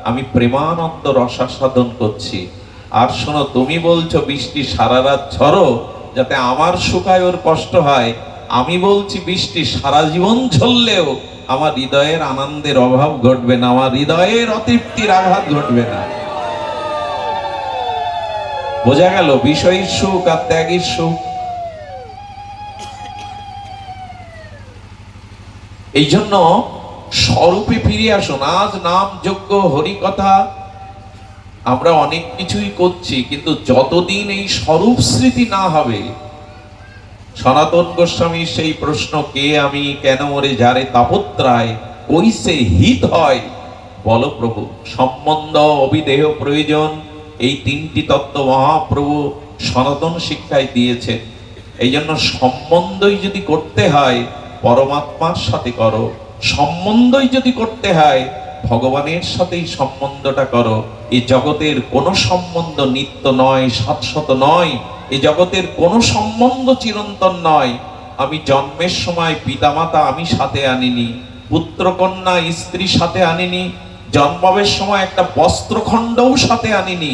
আমি প্রেমানন্দ রসাস্বাদন করছি। আর শোনো, তুমি বলছো বৃষ্টি সারা রাত ঝরো যাতে আমার শুকায় ওর কষ্ট হয়, আমি বলছি বৃষ্টি সারা জীবন ঝরলেও আমার হৃদয়ের আনন্দের অভাব ঘটবে না, আমার হৃদয়ের অতৃপ্তির আঘাত ঘটবে না। বোঝা গেল বিষয়ীর সুখ আর ত্যাগীর সুখ। এই জন্য স্বরূপে ফিরে আসুন। আজ নাম যজ্ঞ হরি কথা আমরা অনেক কিছুই করছি, কিন্তু যতদিন এই স্বরূপ স্মৃতি না হবে, সনাতন গোস্বামীর সেই প্রশ্ন, কে আমি কেন মরে যারে তাপত্রায় কইসে হিত হয় বল প্রভু, সম্বন্ধ অবিদেহ প্রয়োজন, এই তিনটি তত্ত্ব মহাপ্রভু সনাতন শিক্ষায় দিয়েছেন। এই জন্য সম্বন্ধই যদি করতে হয় পরমাত্মার সাথে করো, সম্বন্ধই যদি করতে হয় ভগবানের সাথেই সম্বন্ধটা করো। এই জগতের কোনো সম্বন্ধ নিত্য নয়, শাশ্বত নয়, এই জগতের কোনো সম্বন্ধ চিরন্তন নয়। আমি জন্মের সময় পিতামাতা আমি সাথে আনিনি, পুত্রকন্যা স্ত্রী সাথে আনিনি, জন্মাবের সময় একটা বস্ত্রখণ্ডও সাথে আনিনি,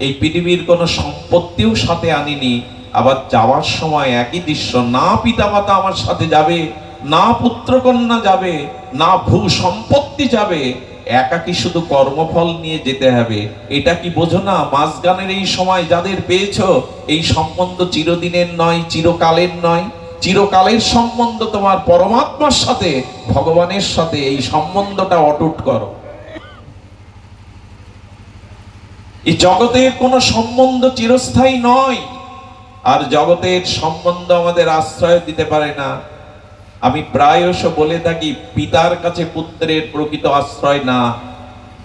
এই পৃথিবীর কোনো সম্পত্তিও সাথে আনিনি। আবার যাওয়ার সময় একই দৃশ্য, না পিতামাতা আমার সাথে যাবে, না পুত্রকন্যা যাবে, না ভূ সম্পত্তি যাবে, একাকি শুধু কর্মফল নিয়ে যেতে হবে। এটা কি বোঝো না? মাঝগানের এই সময় যাদের পেয়েছো, এই সম্বন্ধ চিরদিনের নয়, চিরকালের নয়। চিরকালের সম্বন্ধ তোমার পরমাত্মার সাথে, ভগবানের সাথে, এই সম্বন্ধটা অটুট করো। এই জগতের কোনো সম্বন্ধ চিরস্থায়ী নয়, আর জগতের সম্বন্ধ আমাদের আশ্রয় দিতে পারে না। আমি প্রায়শ বলে থাকি, পিতার কাছে পুত্রের প্রকৃত আশ্রয় না।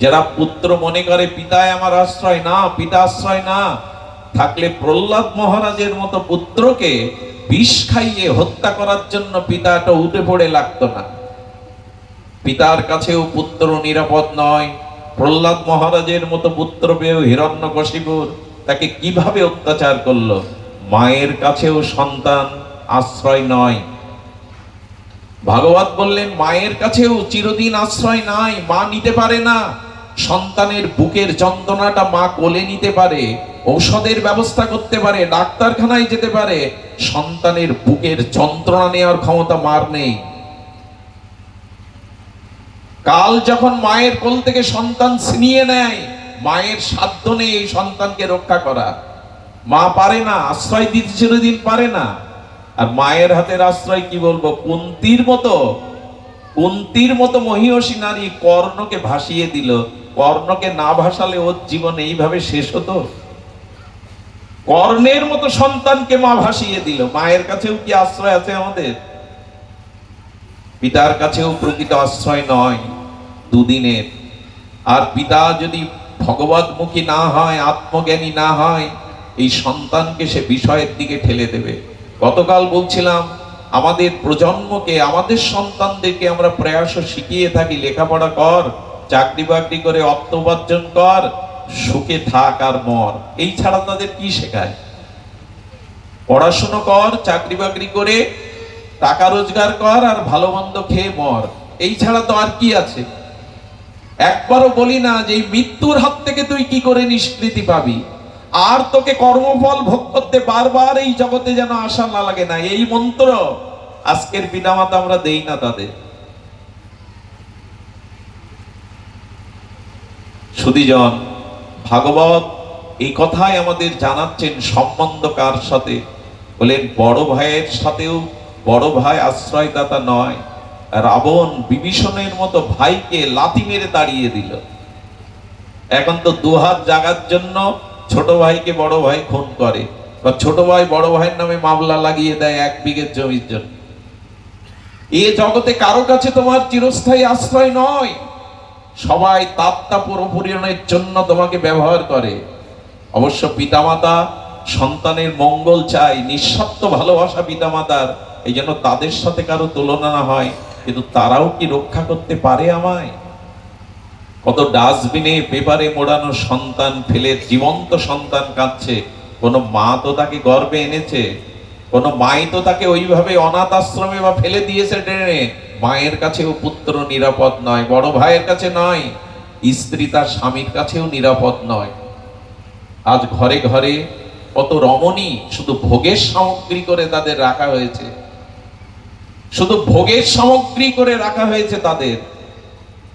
যারা পুত্র মনে করে পিতাই আমার আশ্রয়, না, পিতা আশ্রয় না। থাকলে প্রহ্লাদ মহারাজের মতো পুত্রকে বিষ খাইয়ে হত্যা করার জন্য পিতাটা উঠে পড়ে লাগতো না। পিতার কাছেও পুত্র নিরাপদ নয়। প্রহ্লাদ মহারাজের মতো পুত্র পেয়েও হিরণ্যকশিপুর তাকে কিভাবে অত্যাচার করলো। মায়ের কাছেও সন্তান আশ্রয় নয়। ভাগবত বললেন, মায়ের কাছেও চিরদিন আশ্রয় নাই, মা নিতে পারে না। সন্তানের বুকের যন্ত্রণাটা মা কোলে নিতে পারে, ঔষধের ব্যবস্থা করতে পারে, ডাক্তারখানায় যেতে পারে। সন্তানের বুকের যন্ত্রণা নেওয়ার ক্ষমতা মার নেই। কাল যখন মায়ের কোল থেকে সন্তান ছিনিয়ে নেয়, মায়ের সাধ্য নেই এই সন্তানকে রক্ষা করা। মা পারে না, আশ্রয় দিতে চিরদিন পারে না। আর মায়ের হাতের আশ্রয় কি বলবো, কুন্তির মতো মহিষী নারী কর্ণকে ভাসিয়ে দিল। কর্ণকে না ভাসালে ওর জীবন এইভাবে শেষ হতো? কর্ণের মতো সন্তানকে মা ভাসিয়ে দিল। মায়ের কাছেও কি আশ্রয় আছে আমাদের? পিতার কাছেও প্রকৃত আশ্রয় নয় দুদিনের। আর পিতা যদি ভগবতমুখী না হয়, আত্মজ্ঞানী না হয়, এই সন্তানকে সে বিষয়ের দিকে ঠেলে দেবে। গতকাল বলছিলাম, আমাদের প্রজন্মকে, আমাদের সন্তানদেরকে আমরা প্রয়াস শিখিয়ে থাকি, লেখাপড়া কর, চাকরি বাকরি করে অর্থ উপার্জন কর, সুখে থাক আর মর। এই ছাড়া তাদের কি শেখায়? পড়াশুনো কর, চাকরি বাকরি করে টাকা রোজগার কর, আর ভালো মন্দ খেয়ে মর। এই ছাড়া তো আর কি আছে? একবারও বলি না যে এই মৃত্যুর হাত থেকে তুই কি করে নিষ্কৃতি পাবি, আর তোকে কর্মফল ভোগ করতে বারবার এই জগতে যেন আশা না লাগে। না, এই মন্ত্র আজকের পিতামাতা আমরা দেই না তাদের। সুধীজন, ভাগবত এই কথাই আমাদের জানাচ্ছেন। সম্বন্ধ কার সাথে? বলেন, বড় ভাইয়ের সাথেও বড় ভাই আশ্রয়দাতা নয়। রাবণ বিভীষণের মতো ভাইকে লাথি মেরে তাড়িয়ে দিল। এখন তো দুহাত জাগার জন্য ছোট ভাইকে বড় ভাই খুন করে, বা ছোট ভাই বড় ভাইয়ের নামে মামলা লাগিয়ে দেয় 1 বিঘে জমির জন্য। এ জগতে কারো কাছে তোমার চিরস্থায়ী আশ্রয় নয়। সবাই তাত্তা পূরণের জন্য তোমাকে ব্যবহার করে। অবশ্য পিতামাতা সন্তানের মঙ্গল চায়, নিঃস্বার্থ ভালোবাসা পিতামাতার, এই জন্য তাদের সাথে কারো তুলনা না হয়। কিন্তু তারাও কি রক্ষা করতে পারে আমায়? কত ডাস্টবিনে পেপারে মোড়ানো সন্তান ফেলে জীবন্ত সন্তান কাঁদছে। কোনো মা তো তাকে গর্বে এনেছে, কোনো মাই তো তাকে ওইভাবে অনাথ আশ্রমে বা ফেলে দিয়েছে ট্রেনে। মায়ের কাছেও পুত্র নিরাপদ নয়, বড় ভাইয়ের কাছে নয়, স্ত্রী তার স্বামীর কাছেও নিরাপদ নয়। আজ ঘরে ঘরে কত রমণী শুধু ভোগের সামগ্রী করে তাদের রাখা হয়েছে, শুধু ভোগের সামগ্রী করে রাখা হয়েছে তাদের।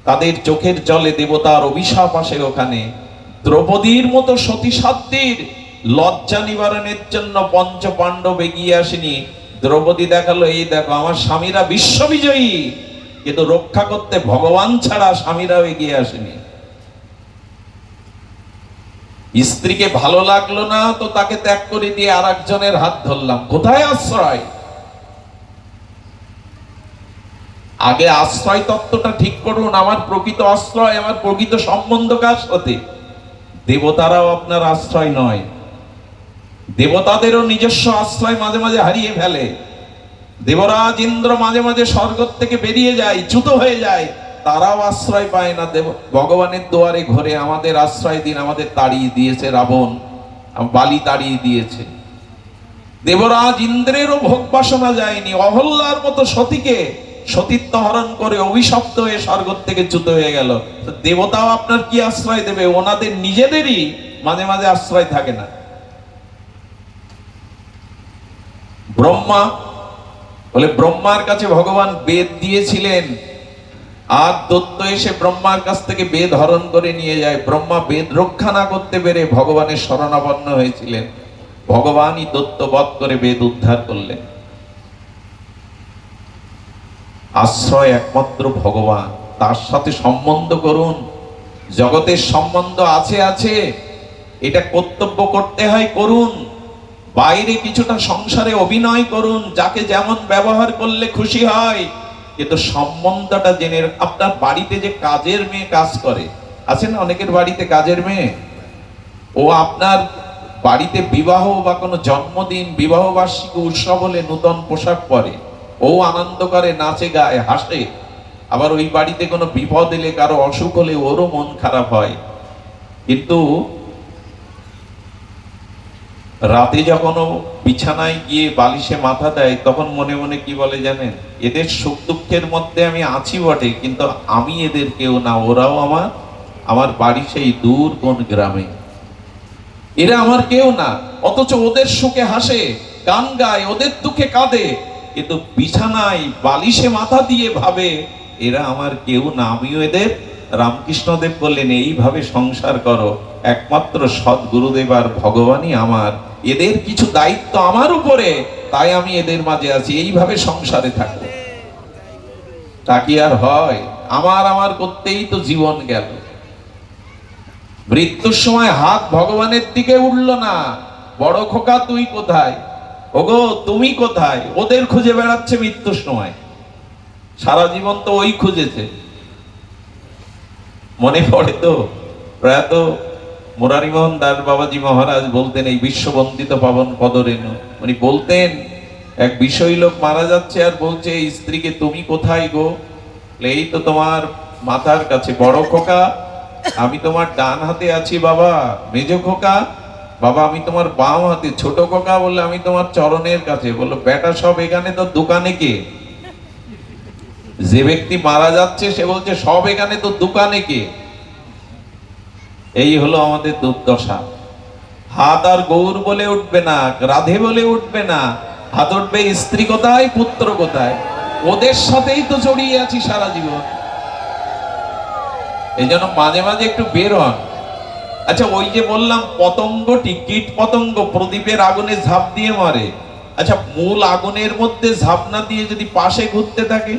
তাদের চোখের জলে দেবতার অভিশাপ আসে ওখানে। দ্রৌপদীর মতো সতীসাধ্যের লজ্জা নিবারণের জন্য পঞ্চ পাণ্ডব এগিয়ে আসেনি। দ্রৌপদী দেখালো, এই দেখো আমার স্বামীরা বিশ্ববিজয়ী, কিন্তু রক্ষা করতে ভগবান ছাড়া স্বামীরাও এগিয়ে আসেনি। স্ত্রীকে ভালো লাগলো না তো তাকে ত্যাগ করে দিয়ে আর একজনের হাত ধরলাম। কোথায় আশ্রয়? আগে আশ্রয় তত্ত্বটা ঠিক করুন। আমার প্রকৃত আশ্রয়, আমার প্রকৃত সম্বন্ধ কার সাথে? দেবতারাও আপনার আশ্রয় নয়। দেবতাদেরও নিজস্ব আশ্রয় মাঝে মাঝে হারিয়ে ফেলে। দেবরাজ ইন্দ্র মাঝে মাঝে স্বর্গ থেকে বেরিয়ে যায়, চ্যুত হয়ে যায়, তারাও আশ্রয় পায় না। ভগবানের দুয়ারে ঘরে আমাদের আশ্রয় দিন। আমাদের তাড়িয়ে দিয়েছে রাবণ, বালি তাড়িয়ে দিয়েছে। দেবরাজ ইন্দ্রেরও ভোগ বাসনা যায়নি। অহল্যার মতো সতীকে সতীত্ব হরণ করে অভিশপ্ত হয়ে স্বর্গ থেকে চ্যুত হয়ে গেল। দেবতাও আপনার কি আশ্রয় দেবে? ওনাদের নিজেদেরই মাঝে মাঝে আশ্রয় থাকে না। ব্রহ্মা বলে, ব্রহ্মার কাছে ভগবান বেদ দিয়েছিলেন, আর দৈত্য এসে ব্রহ্মার কাছ থেকে বেদ হরণ করে নিয়ে যায়। ব্রহ্মা বেদ রক্ষা না করতে পেরে ভগবানের শরণাপন্ন হয়েছিলেন। ভগবানই দৈত্য বধ করে বেদ উদ্ধার করলেন। আশ্রয় একমাত্র ভগবান, তার সাথে সম্বন্ধ করুন। জগতের সম্বন্ধ আছে আছে, এটা কর্তব্য করতে হয় করুন, বাইরে কিছুটা সংসারে অভিনয় করুন, যাকে যেমন ব্যবহার করলে খুশি হয়, কিন্তু সম্বন্ধটা জেনে। আপনার বাড়িতে যে কাজের মেয়ে কাজ করে, আছে না অনেকের বাড়িতে কাজের মেয়ে, ও আপনার বাড়িতে বিবাহ বা কোনো জন্মদিন, বিবাহ বার্ষিকী উৎসব হলে নূতন পোশাক পরে, ও আনন্দ করে, নাচে গায়ে হাসে। আবার ওই বাড়িতে কোনো বিপদ এলে, কারো অসুখ হলে ওরও মন খারাপ হয়। কিন্তু রাতে যখন ও বিছানায় গিয়ে বালিশে মাথা দেয়, তখন মনে মনে কি বলে জানেন? এদের সুখ দুঃখের মধ্যে আমি আছি বটে, কিন্তু আমি এদের কেউ না, ওরাও আমার বাড়ি সেই দূর কোন গ্রামে, এরা আমার কেউ না। অথচ ওদের সুখে হাসে, গান গায়, ওদের দুঃখে কাঁদে, কিন্তু বিছানায় বালিশে মাথা দিয়ে ভাবে এরা আমার কেউ না, আমিও এদের। রামকৃষ্ণদেব বললেন, এইভাবে সংসার করো, একমাত্র সৎ গুরুদেব আর ভগবানই আমার, এদের কিছু দায়িত্ব আমার উপরে, তাই আমি এদের মাঝে আছি, এইভাবে সংসারে থাকো। তা কি আর হয়? আমার করতেই তো জীবন গেল। মৃত্যুর সময় হাত ভগবানের দিকে উঠল না, বড় খোকা তুই কোথায়, ওগো তুমি কোথায়, ওদের খুঁজে বেড়াচ্ছে মৃত্যুর সময়। সারা জীবন তো ওই খুঁজেছে। মনে পড়ে তো প্রয়াত মুরারিমোহন দাস বাবাজি মহারাজ বলতেন, এই বিশ্ববন্দিত পাবন পদরেণু, উনি বলতেন, এক বিষয়ী লোক মারা যাচ্ছে আর বলছে স্ত্রীকে, তুমি কোথায় গো? এই তো তোমার মাথার কাছে। বড় খোকা, আমি তোমার ডান হাতে আছি বাবা। মেজ খোকা, বাবা আমি তোমার বাম হাতে। ছোট খোকা বললে, আমি তোমার চরণের কাছে। বললো, বেটা সব এখানে, তো দোকানে কে? যে ব্যক্তি মারা যাচ্ছে সে বলছে সব এখানে, তো দোকানে কে? এই হলো আমাদের দুর্দশা। হাত আর গৌর বলে উঠবে না, রাধে বলে উঠবে না, হাত উঠবে স্ত্রী কোথায়, পুত্র কোথায়, ওদের সাথেই তো জড়িয়ে আছি সারা জীবন। এই জন্য মাঝে মাঝে একটু বের হন। আচ্ছা, ওই যে বললাম পতঙ্গটি, কীট পতঙ্গ প্রদীপের আগুনে ঝাঁপ দিয়ে মরে। আচ্ছা, মূল আগুনের মধ্যে ঝাঁপ না দিয়ে যদি পাশে ঘুরতে থাকে,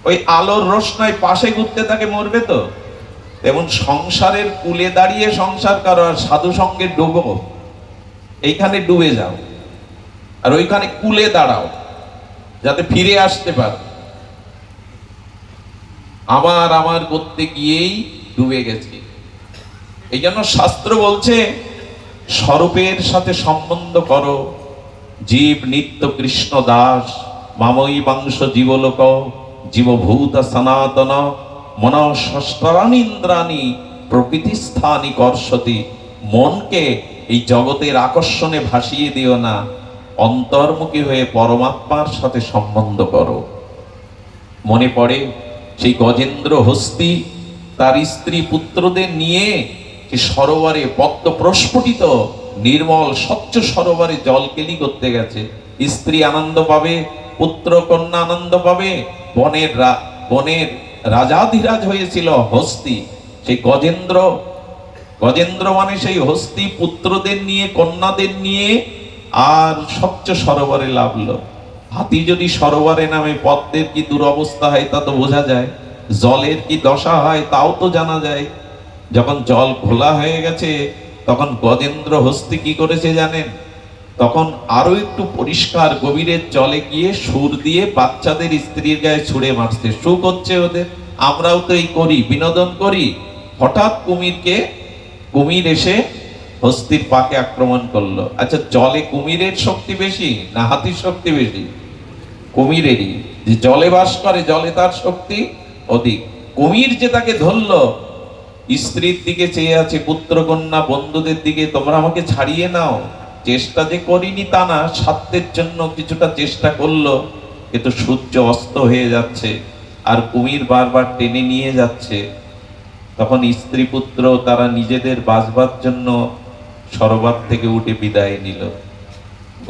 ওই আলোর রোশনায় পাশে ঘুরতে থাকে, মরবে তো। এবং সংসারের কূলে দাঁড়িয়ে সংসার করো, আর সাধু সঙ্গে ডুবো, এইখানে ডুবে যাও, আর ওইখানে কূলে দাঁড়াও, যাতে ফিরে আসতে পারো। আমার করতে গিয়েই ডুবে গেছি। এই জন্য শাস্ত্র বলছে, স্বরূপের সাথে সম্বন্ধ করো, জীব নিত্য কৃষ্ণ দাস, মাময়ী বাংশ জীবলোক, জীবভূত সনাতন, মনঃষ্টানীন্দ্রাণী প্রকৃতি স্থানী কর্ষতি। মনকে এই জগতের আকর্ষণে ভাসিয়ে দিও না, অন্তর্মুখী হয়ে পরমাত্মার সাথে সম্বন্ধ করো। মনে পড়ে সেই গজেন্দ্র হস্তি তার স্ত্রী পুত্রদের নিয়ে সে সরোবরে, পদ্ম প্রস্ফুটিত নির্মল স্বচ্ছ সরোবরে জলকেলি করতে গেছে। স্ত্রী আনন্দ পাবে, পুত্র কন্যা আনন্দ পাবে। বনের রাজাধিরাজ হয়েছিল হস্তি, সেই গজেন্দ্র মানে সেই হস্তি পুত্রদের নিয়ে, কন্যাদের নিয়ে, আর স্বচ্ছ সরোবরে লাভলো। হাতি যদি সরোবরে নামে, পদ্মের কি দুরবস্থা হয় তা তো বোঝা যায়, জলের কি দশা হয় তাও তো জানা যায়। যখন জল ঘোলা হয়ে গেছে, তখন গজেন্দ্র হস্তি কি করেছে জানেন? তখন আরো একটু পরিষ্কার গভীরের জলে গিয়ে সুর দিয়ে বাচ্চাদের স্ত্রীর গায়ে ছুঁড়ে মারছে। সুখ হচ্ছে ওদের। আমরাও তো এই করি, বিনোদন করি। হঠাৎ কুমির এসে হস্তির পাকে আক্রমণ করলো। আচ্ছা, জলে কুমিরের শক্তি বেশি না হাতির শক্তি বেশি? কুমিরেরই। যে জলে বাস করে, জলে তার শক্তি অধিক। কুমির যে তাকে ধরলো, স্ত্রীর দিকে চেয়ে আছে, পুত্র কন্যা বন্ধুদের দিকে, তোমরা আমাকে ছাড়িয়ে নাও। চেষ্টা যে করিনি তা না, স্বার্থের জন্য কিছুটা চেষ্টা করলো, কিন্তু সূর্য অস্ত হয়ে যাচ্ছে আর কুমির বারবার টেনে নিয়ে যাচ্ছে। তখন স্ত্রী পুত্র তারা নিজেদের বাঁচবার জন্য সরোবর থেকে উঠে বিদায় নিল।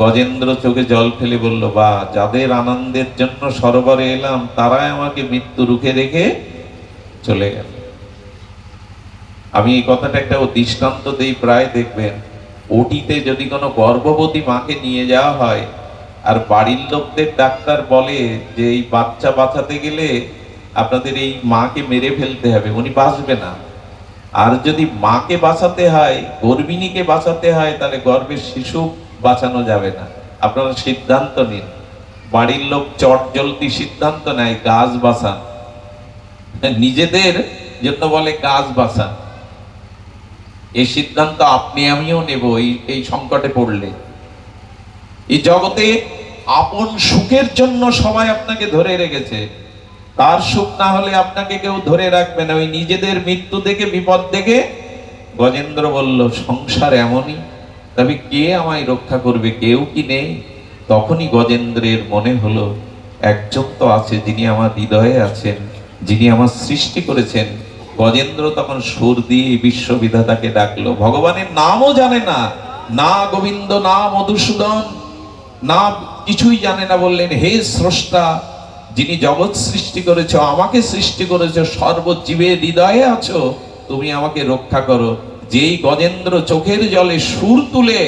গজেন্দ্র চোখে জল ফেলে বলল, বা যাদের আনন্দের জন্য সরোবরে এলাম, তারাই আমাকে মৃত্যু রুখে রেখে চলে গেল। আমি এই কথাটা একটা দৃষ্টান্ত দেই, প্রায় দেখবেন ওটিতে যদি কোনো গর্ভবতী মাকে নিয়ে যাওয়া হয়, আর বাড়ির লোকদের ডাক্তার বলে যে এই বাচ্চা বাঁচাতে গেলে আপনাদের এই মাকে মেরে ফেলতে হবে, উনি বাঁচবে না, আর যদি মাকে বাঁচাতে হয়, গর্ভিণীকে বাঁচাতে হয়, তাহলে গর্ভের শিশু বাঁচানো যাবে না। আপনারা সিদ্ধান্ত নিন। বাড়ির লোক চট জলদি সিদ্ধান্ত নেয় গাছ বাঁচান, নিজেদের জন্য বলে গাছ বাঁচান। এই সিদ্ধান্ত আপনি আমিও নেব এই সংকটে পড়লে। এই জগতে আপন সুখের জন্য সবাই আপনাকে ধরে রেখেছে, তার সুখ না হলে আপনাকে কেউ ধরে রাখবে না। ওই নিজেদের মৃত্যু দেখে, বিপদ দেখে গজেন্দ্র বলল, সংসার এমনই, তবে কে আমায় রক্ষা করবে? কেউ কি নেই? তখনই গজেন্দ্রের মনে হলো, একজন তো আছে যিনি আমার হৃদয়ে আছেন, যিনি আমার সৃষ্টি করেছেন। গজেন্দ্র তখন সুর দিয়ে বিশ্ববিধাতাকে ডাকলো। ভগবানের নামও জানে না, না গোবিন্দ, না মধুসূদন, না কিছুই জানে না। বললেন, হে স্রষ্টা, যিনি জগৎ সৃষ্টি করেছ, আমাকে সৃষ্টি করেছ, সর্বজীবের হৃদয়ে আছো, তুমি আমাকে রক্ষা করো। যেই গজেন্দ্র চোখের জলে সুর তুলে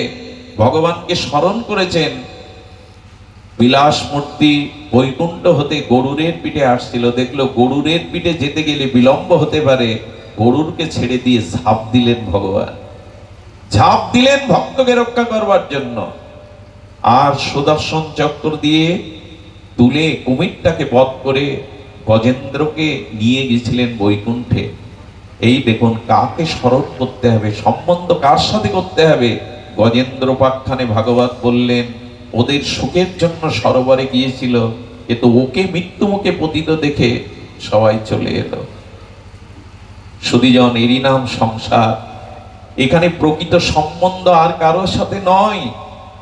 ভগবানকে স্মরণ করেছেন, বিলাস মূর্তি বৈকুণ্ঠ হতে গরুরের পিঠে আসছিল, দেখলো গরুরের পিঠে যেতে গেলে বিলম্ব হতে পারে, গরুরকে ছেড়ে দিয়ে ঝাঁপ দিলেন ভগবান, ঝাঁপ দিলেন ভক্তকে রক্ষা করবার জন্য। আর সুদর্শন চক্র দিয়ে তুলে কুমিরটাকে বধ করে গজেন্দ্রকে নিয়ে গেছিলেন বৈকুণ্ঠে। এই দেখুন, কাকে স্মরণ করতে হবে, সম্বন্ধ কার সাথে করতে হবে। গজেন্দ্র উপাখ্যানে ভাগবত বললেন, ওদের সুখের জন্য সরোবরে গিয়েছিল, কিন্তু ওকে মৃত্যু মুখে পতিত দেখে সবাই চলে এলো। সুধীজন, এরই নাম সংসার। এখানে প্রকৃত সম্বন্ধ আর কারোর সাথে নয়।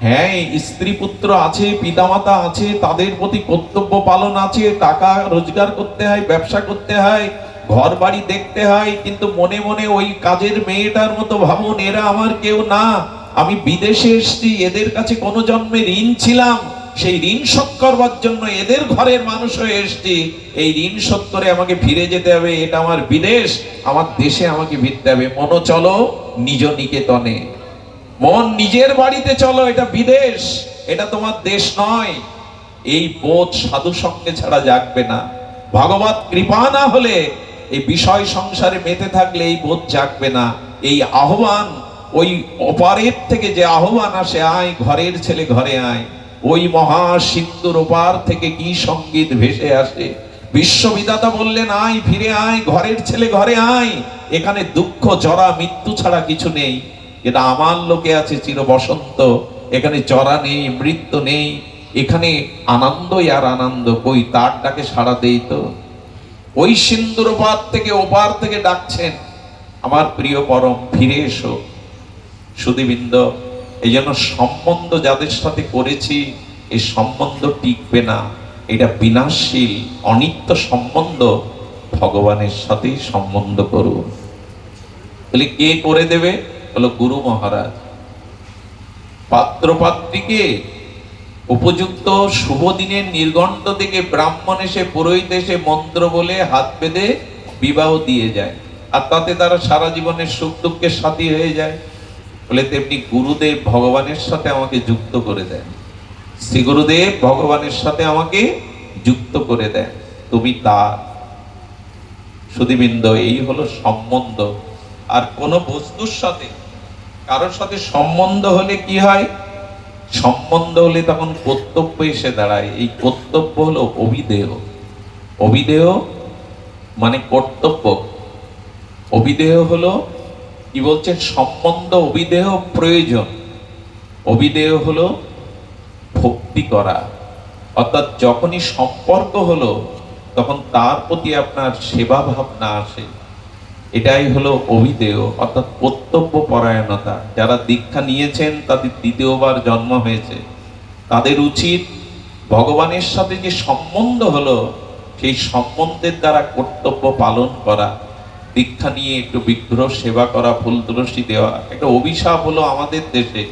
হ্যাঁ, স্ত্রী পুত্র আছে, পিতামাতা আছে, তাদের প্রতি কর্তব্য পালন আছে, টাকা রোজগার করতে হয়, ব্যবসা করতে হয়, ঘর বাড়ি দেখতে হয়, কিন্তু মনে মনে ওই কাজের মেয়েটার মতো ভাবুন, এরা আমার কেউ না, আমি বিদেশে এসেছি, এদের কাছে কোনো জন্মে ঋণ ছিলাম, সেই ঋণ শোধ করবার জন্য এদের ঘরের মানুষ হয়ে এসেছি, এই ঋণ শোধ করে আমাকে ফিরে যেতে হবে, এটা আমার বিদেশ, আমার দেশে আমাকে ফিরতে হবে। মনো চলো নিজ নিকেতনে, মন নিজের বাড়িতে চলো, এটা বিদেশ, এটা তোমার দেশ নয়। এই বোধ সাধু সঙ্গে ছাড়া জাগবে না। ভগবত কৃপা না হলে, এই বিষয় সংসারে মেতে থাকলে এই বোধ জাগবে না। এই আহ্বান, ওই ওপারের থেকে যে আহ্বান আসে, আয় ঘরের ছেলে ঘরে আয়, ওই মহা সিন্ধুর ওপার থেকে কি সঙ্গীত ভেসে আসে। বিশ্ববিধাতা বললেন, আয় ফিরে আয়, ঘরের ছেলে ঘরে আয়, এখানে দুঃখ জরা মৃত্যু ছাড়া কিছু নেই। এটা আমার লোকে আছে চির বসন্ত, এখানে জরা নেই, মৃত্যু নেই, এখানে আনন্দই আর আনন্দ। কই তার ডাকে সাড়া দেই তো। ওই সিন্ধুর ওপার থেকে, ওপার থেকে ডাকছেন, আমার প্রিয় পরম ফিরে এসো। সুধীবৃন্দ, এই জন্য সম্বন্ধ যাদের সাথে করেছি, এই সম্বন্ধ টিকবে না, এটা বিনাশশীল অনিত্য সম্বন্ধ। ভগবানের সাথেই সম্বন্ধ করুন। বলে কে করে দেবে? হলো গুরু মহারাজ। পাত্র পাত্রীকে উপযুক্ত শুভ দিনের নির্ঘণ্ট থেকে ব্রাহ্মণ এসে, পুরোহিত এসে মন্ত্র বলে হাত বেঁধে বিবাহ দিয়ে যায়, আর তাতে তারা সারা জীবনের সুখ দুঃখের সাথী হয়ে যায়। বলে তেমনি গুরুদেব ভগবানের সাথে আমাকে যুক্ত করে দেন, শ্রী গুরুদেব ভগবানের সাথে আমাকে যুক্ত করে দেন, তুমি তার। সুধীবৃন্দ, এই হলো সম্বন্ধ। আর কোন বস্তুর সাথে, কারোর সাথে সম্বন্ধ হলে কি হয়? সম্বন্ধ হলে তখন কর্তব্য এসে দাঁড়ায়। এই কর্তব্য হলো অভিধেয়। অভিধেয় মানে কর্তব্য। অভিধেয় হলো কি বলছে? সম্বন্ধ অভিধেয় প্রয়োজন। অভিধেয় হলো ভক্তি করা, অর্থাৎ যখনই সম্পর্ক হলো তখন তার প্রতি আপনার সেবা ভাবনা আসে, এটাই হলো অভিধেয়, অর্থাৎ কর্তব্য পরায়ণতা। যারা দীক্ষা নিয়েছেন, তাদের দ্বিতীয়বার জন্ম হয়েছে, তাদের উচিত ভগবানের সাথে যে সম্বন্ধ হলো, সেই সম্বন্ধের দ্বারা কর্তব্য পালন করা। দীক্ষা নিয়ে একটু বিগ্রহ সেবা করা, ফুল তুলসী দেওয়া। একটা অভিশাপ হলো আমাদের দেশে,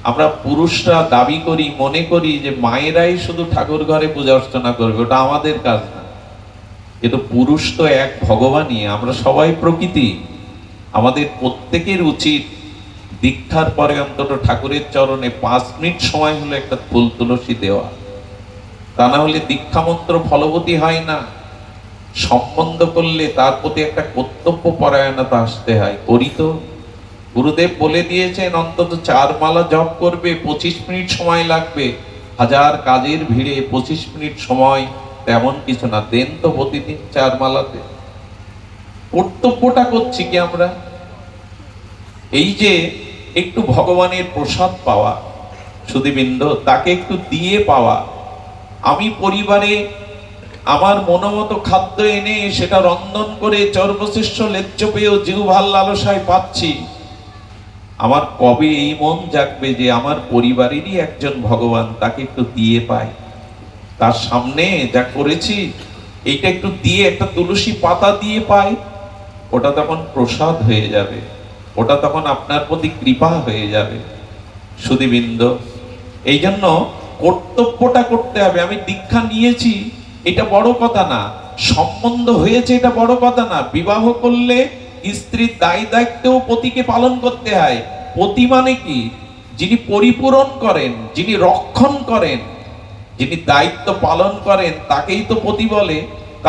আমরা পুরুষরা দাবি করি, মনে করি যে মায়েরাই শুধু ঠাকুর ঘরে পূজা অর্চনা করবে, ওটা আমাদের কাজ না। কিন্তু পুরুষ তো এক ভগবানই, আমরা সবাই প্রকৃতি। আমাদের প্রত্যেকের উচিত দীক্ষার পরে অন্তত ঠাকুরের চরণে 5 মিনিট সময় হলো একটা ফুল তুলসী দেওয়া। তা না হলে দীক্ষা মন্ত্র ফলবতী হয় না। সম্বন্ধ করলে তার প্রতি একটা কর্তব্য পরায়ণতা আসতে হয়, করি তো। গুরুদেব বলে দিয়েছেন অন্তত 4 মালা জপ করবে, 25 মিনিট সময় লাগবে। হাজার কাজের ভিড়ে 25 মিনিট সময় তেমন কিছু না, দেন তো প্রতিদিন 4 মালাতে। কর্তব্যটা করছি কি আমরা? এই যে একটু ভগবানের প্রসাদ পাওয়া, সুধীবৃন্দ, তাকে একটু দিয়ে পাওয়া। আমি পরিবারে আমার মনোমতো খাদ্য এনে সেটা রন্ধন করে চর্বশিষ্য লেজ্জ পেয়েও জিহ্বার লালসায় পাচ্ছি, আমার কবে এই মন জাগবে যে আমার পরিবারেরই একজন ভগবান, তাকে একটু দিয়ে পাই, তার সামনে যা করেছি এইটা একটু দিয়ে, একটা তুলসী পাতা দিয়ে পাই, ওটা তখন প্রসাদ হয়ে যাবে, ওটা তখন আপনার প্রতি কৃপা হয়ে যাবে। সুধীবৃন্দ, এই জন্য কর্তব্যটা করতে হবে। আমি দীক্ষা নিয়েছি এটা বড় কথা না, সম্বন্ধ হয়েছে এটা বড় কথা না। বিবাহ করলে স্ত্রীর দায় দায়িত্বও পতিকে পালন করতে হয়। পতি মানে কি? যিনি পরিপূরণ করেন, যিনি রক্ষণ করেন, যিনি দায়িত্ব পালন করেন, তাকেই তো পতি বলে।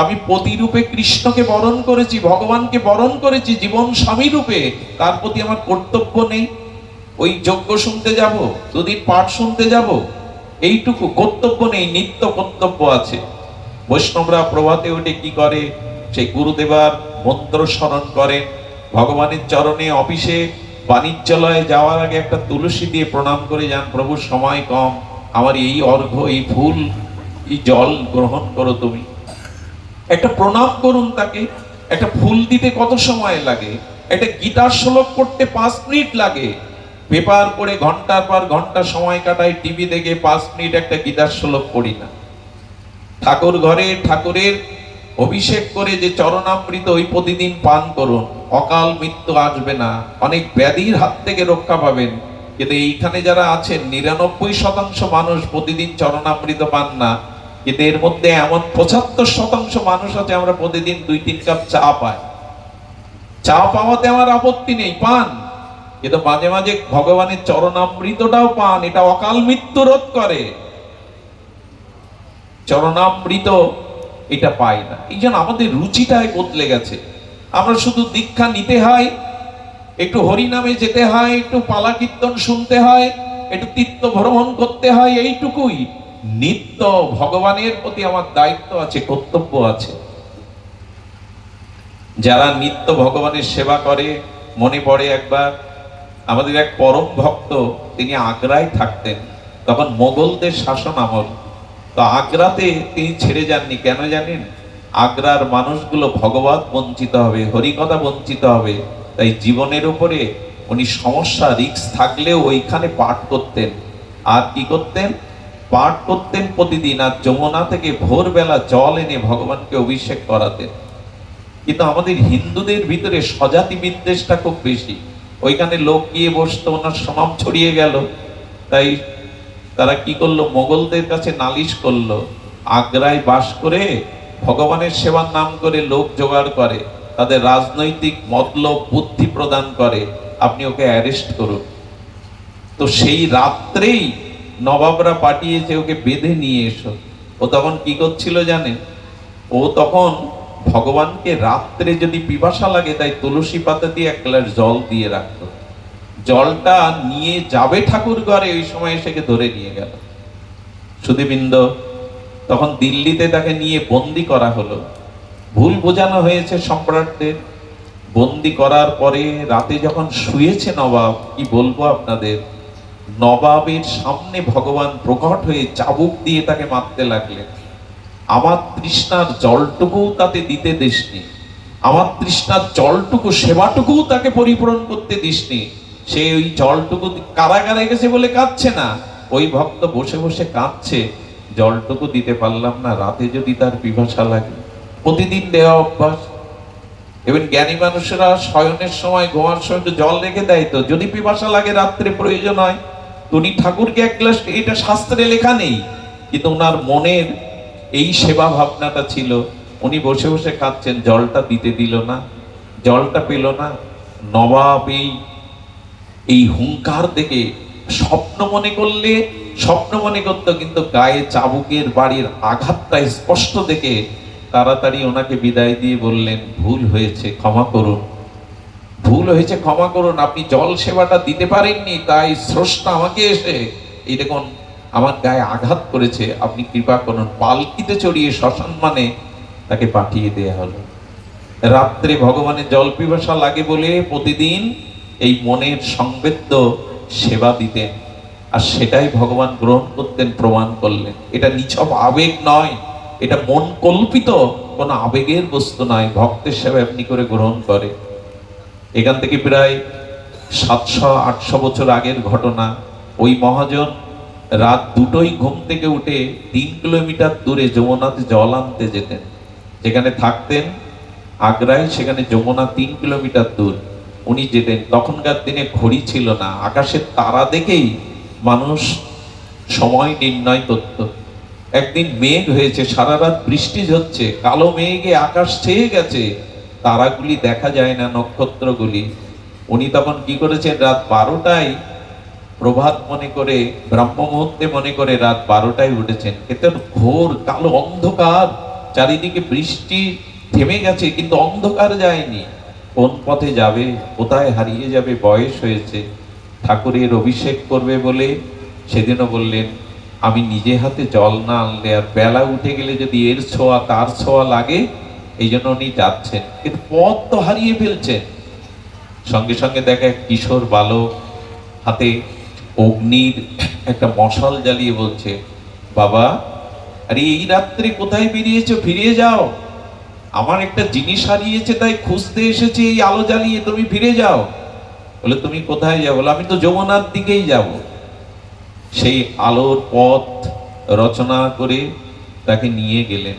আমি পতিরূপে কৃষ্ণকে বরণ করেছি, ভগবানকে বরণ করেছি জীবন স্বামী রূপে, তার প্রতি আমার কর্তব্য নেই? ওই যজ্ঞ শুনতে যাব, 2 দিন পাঠ শুনতে যাব, এইটুকু কর্তব্য নেই? নিত্য কর্তব্য আছে। বৈষ্ণবরা প্রভাতে উঠে কি করে? সেই গুরুদেবার মন্ত্র স্মরণ করেন, ভগবানের চরণে, অফিসে বাণিজ্যালয়ে যাওয়ার আগে একটা তুলসী দিয়ে প্রণাম করে যান, প্রভু সময় কম, আমার এই অর্ঘ্য, এই ফুল, এই জল গ্রহণ করো তুমি। একটা প্রণাম করুন তাকে। একটা ফুল দিতে কত সময় লাগে? একটা গীতার শ্লোক করতে 5 মিনিট লাগে। পেপার পড়ে ঘন্টার পর ঘন্টা সময় কাটাই, টিভি দেখে 5 মিনিট একটা গীতার শ্লোক পড়ি না। ঠাকুর ঘরে ঠাকুরের অভিষেক করে যে চরণামৃত, ওই প্রতিদিন পান করুন, অকাল মৃত্যু আসবে না, অনেক ব্যাধির হাত থেকে রক্ষা পাবেন। কিন্তু এইখানে যারা আছেন 99% মানুষ প্রতিদিন চরণামৃত পান না, কিন্তু এর মধ্যে এমন 75% মানুষ আছে আমরা প্রতিদিন 2-3 কাপ চা পাই। চা পাওয়াতে আমার আপত্তি নেই, পান, কিন্তু মাঝে মাঝে ভগবানের চরণামৃতটাও পান, এটা অকাল মৃত্যু রোধ করে। চরণামৃত এটা পাই না, এই জন্য আমাদের রুচিটাই বদলে গেছে। আমরা শুধু দীক্ষা নিতে হয়, একটু হরিনামে যেতে হয়, একটু পালা কীর্তন শুনতে হয়, একটু তীর্থ ভ্রমণ করতে হয়, এইটুকুই। নিত্য ভগবানের প্রতি আমার দায়িত্ব আছে, কর্তব্য আছে। যারা নিত্য ভগবানের সেবা করে, মনে পড়ে একবার আমাদের এক পরম ভক্ত, তিনি আগ্রায় থাকতেন, তখন মোগলদের শাসন আমল। তো আগ্রাতে তিনি ছেড়ে যাননি, কেন জানেন? আগ্রার মানুষগুলো ভগবত বঞ্চিত হবে, হরিকথা বঞ্চিত হবে, তাই জীবনের উপরে উনি সমস্যা, রিস্ক থাকলেও ওইখানে পাঠ করতেন। আর কি করতেন? পাঠ করতেন প্রতিদিন, আর যমুনা থেকে ভোরবেলা জল এনে ভগবানকে অভিষেক করাতেন। কিন্তু আমাদের হিন্দুদের ভিতরে স্বজাতি বিদ্বেষটা খুব বেশি। ওইখানে লোক গিয়ে বসতো, ওনার সুনাম ছড়িয়ে গেল, তাই তারা কি করলো? মোগলদের কাছে নালিশ করলো। আগ্রায় বাস করে ভগবানের সেবার নাম করে লোক জোগাড় করে, তাদের রাজনৈতিক মতলব বুদ্ধি প্রদান করে, আপনি ওকে অ্যারেস্ট করুন। তো সেই রাত্রেই নবাবরা পাঠিয়েছে, ওকে বেঁধে নিয়ে এসো। ও তখন কি করছিল জানেন? ও তখন ভগবানকে রাত্রে যদি পিপাসা লাগে, তাই তুলসী পাতা দিয়ে 1 গ্লাস জল দিয়ে রাখতো। জলটা নিয়ে যাবে ঠাকুর ঘরে, ওই সময় এসে ধরে নিয়ে গেল। সুধীবৃন্দ, তখন দিল্লিতে তাকে নিয়ে বন্দি করা হলো। ভুল বোঝানো হয়েছে সম্রাটদের। বন্দি করার পরে রাতে যখন শুয়েছে নবাব, কি বলবো আপনাদের, নবাবের সামনে ভগবান প্রকট হয়ে চাবুক দিয়ে তাকে মারতে লাগলেন। আমার তৃষ্ণার জলটুকুও তাতে দিতে দিসনি, আমার তৃষ্ণার জলটুকু, সেবাটুকুও তাকে পরিপূরণ করতে দিসনি। সে ওই জলটুকু, কারাগারে গেছে বলে কাঁদছে না, ওই ভক্ত বসে বসে কাঁদছে, জলটুকু দিতে পারলাম না, রাতে যদি তার পিপাসা লাগে। প্রতিদিন দেওয়া অভ্যাস। এবং জ্ঞানী মানুষেরা শয়নের সময়, ঘুমার সময় একটু জল রেখে দেয়, তো যদি পিপাসা লাগে রাত্রে প্রয়োজন হয়। উনি ঠাকুরকে 1 গ্লাস, এটা শাস্ত্রে লেখা নেই, কিন্তু ওনার মনের এই সেবা ভাবনাটা ছিল। উনি বসে বসে খাচ্ছেন, জলটা দিতে দিল না, জলটা পেল না। নবাব এই হুঙ্কার দেখে স্বপ্ন মনে করলে স্বপ্ন মনে করতো, কিন্তু গায়ে চাবুকের বাড়ির আঘাতটা স্পষ্ট দেখে তাড়াতাড়ি ওনাকে বিদায় দিয়ে বললেন, ভুল হয়েছে, ক্ষমা করুন, ভুল হয়েছে, ক্ষমা করুন, আপনি জল সেবাটা দিতে পারেননি, তাই স্রষ্টা আমাকে এসে এই দেখুন আমার গায়ে আঘাত করেছে, আপনি কৃপা করুন। পালকিতে চড়িয়ে শ্মশান মানে তাকে পাঠিয়ে দেয়া হলো। রাত্রে ভগবানের জল পিপাসা লাগে বলে প্রতিদিন এই মনের সংবেদ্য সেবা দিতেন, আর সেটাই ভগবান গ্রহণ করতেন, প্রমাণ করলেন। এটা নিছক আবেগ নয়, এটা মন কল্পিত কোনো আবেগের বস্তু নয়, ভক্তের সেবা এমনি করে গ্রহণ করে। এখান থেকে প্রায় 700-800 বছর আগের ঘটনা। ওই মহাজন রাত 2টোয় ঘুম থেকে উঠে 3 কিলোমিটার দূরে যমুনাতে জল আনতে যেতেন। যেখানে থাকতেন আগ্রায়, সেখানে যমুনা 3 কিলোমিটার দূর উনি যেতেন। তখনকার দিনে ঘড়ি ছিল না, আকাশের তারা দেখেই মানুষ সময় নির্ণয় করত। একদিন মেঘ হয়েছে, সারা রাত বৃষ্টি হচ্ছে, কালো মেঘে আকাশ ছেয়ে গেছে, তারাগুলি দেখা যায় না, নক্ষত্রগুলি। উনি তখন কি করেছেন, রাত 12টায় প্রভাত মনে করে, ব্রাহ্ম মুহূর্তে মনে করে রাত 12টায় উঠেছেন। এতে ঘোর কালো অন্ধকার, চারিদিকে বৃষ্টি থেমে গেছে কিন্তু অন্ধকার যায়নি। কোন পথে যাবে, কোথায় হারিয়ে যাবে, বয়স হয়েছে। ঠাকুরের অভিষেক করবে বলে সেদিনও বললেন, আমি নিজে হাতে জল না আনলে আর বেলা উঠে গেলে যদি এর ছোঁয়া তার ছোঁয়া লাগে, এই জন্য উনি যাচ্ছেন, কিন্তু পথ তো হারিয়ে ফেলছেন। সঙ্গে সঙ্গে দেখা এক কিশোর বালক হাতে অগ্নির একটা মশাল জ্বালিয়ে বলছে, বাবা, আরে এই রাত্রে কোথায় বেরিয়েছো, ফিরে যাও, আমার একটা জিনিস হারিয়েছে তাই খুঁজতে এসেছি, এই আলো জ্বালিয়ে, তুমি ফিরে যাও। বলে, তুমি কোথায় যাবো? আমি তো যমুনার দিকেই যাব। সেই আলোর পথ রচনা করে তাকে নিয়ে গেলেন,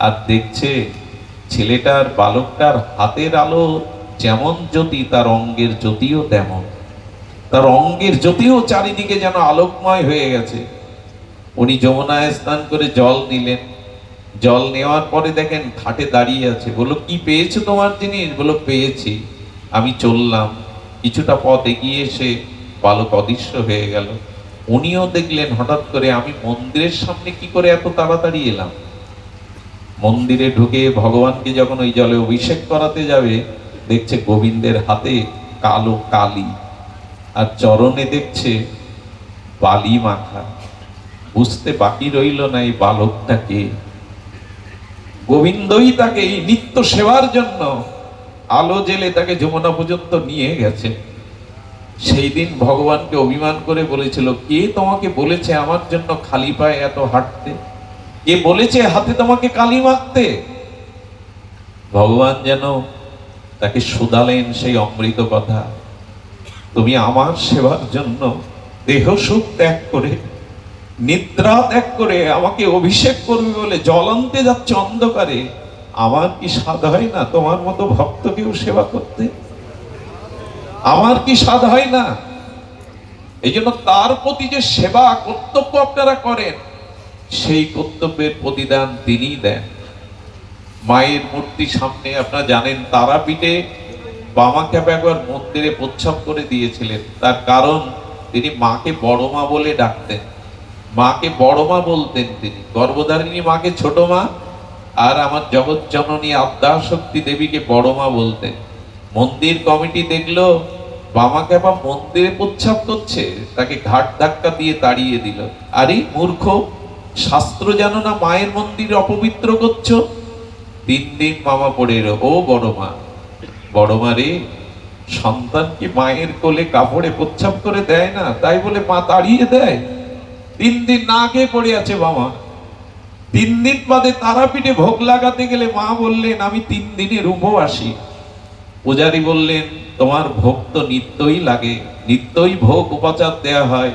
আর দেখছে ছেলেটার, বালকটার হাতের আলো যেমন জ্যোতি, তার অঙ্গের জ্যোতিও তেমন, তার অঙ্গের জ্যোতিও চারিদিকে যেন আলোকময় হয়ে গেছে। উনি যমুনায় স্নান করে জল নিলেন, জল নেওয়ার পরে দেখেন ঘাটে দাঁড়িয়ে আছে। বললো, কি পেয়েছো তোমার জিনিস? বললো, পেয়েছি, আমি চললাম, কিছুটা পথ এগিয়ে এসে বালক অদৃশ্য হয়ে গেল। উনিও দেখলেন হঠাৎ করে, আমি মন্দিরের সামনে কি করে এত তাড়াতাড়ি এলাম। মন্দিরে ঢুকে ভগবানকে যখন ওই জলে অভিষেক করাতে যাবে, দেখছে গোবিন্দের হাতে কালো কালি, আর চরণে দেখছে বালি মাখা। বুঝতে বাকি রইল না এই বালকটাকে। গোবিন্দই তাকে এই নিত্য সেবার জন্য আলো জেলে তাকে যমুনা পর্যন্ত নিয়ে গেছে। সেই দিন ভগবানকে অভিমান করে বলেছিল, কে তোমাকে বলেছে আমার জন্য খালি পায়ে এত হাঁটতে? কে বলেছে হাতে তোমাকে কালি মাখতে? ভগবান যেন তাকে শুধালেন সেই অমৃত কথা, তুমি আমার সেবার জন্য দেহ সুখ ত্যাগ করে, নিদ্রা ত্যাগ করে আমাকে অভিষেক করবে বলে জল আনতে যাচ্ছে অন্ধকারে, আমার কি স্বাদ হয় না তোমার মতো ভক্তকেও সেবা করতে? আমার কি স্বাদ হয় না? এই জন্য তার প্রতি যে সেবা কর্তব্য আপনারা করেন, সেই কর্তব্যের প্রতিদান তিনিই দেন। মায়ের মূর্তি সামনে আপনারা জানেন, তারাপীঠে বামাকে একবার মন্দিরে প্রচ্ছন্ন করে দিয়েছিলেন। তার কারণ, তিনি মাকে বড় মা বলে ডাকতেন, মাকে বড় মা বলতেন তিনি। গর্ভধারিণী মাকে ছোট মা, আর আমার জগৎ জননী আদ্যাশক্তি দেবীকে বড় মা বলতেন। মন্দির কমিটি দেখলো বামাকে আবার মন্দিরে প্রচ্ছন্ন করছে, তাকে ঘাট ধাক্কা দিয়ে তাড়িয়ে দিল। আরে মূর্খ, শাস্ত্র জানো না মায়ের মন্দির অপবিত্র করছো? 3 দিন মামা পড়ে এলো, ও বড় মা, বড় মা রে, সন্তান কি মায়ের কোলে কাপড়ে প্রচ্ছন্ন করে দেয় না, তাই বলে মা তাড়িয়ে দেয়? 3 দিন না খেয়ে পড়ে আছে মামা। 3 দিন বাদে তারাপীঠে ভোগ লাগাতে গেলে মা বললেন, আমি 3 দিনের উপবাসী। পূজারী বললেন, তোমার ভোগ তো নিত্যই লাগে, নিত্যই ভোগ উপাচার দেয়া হয়।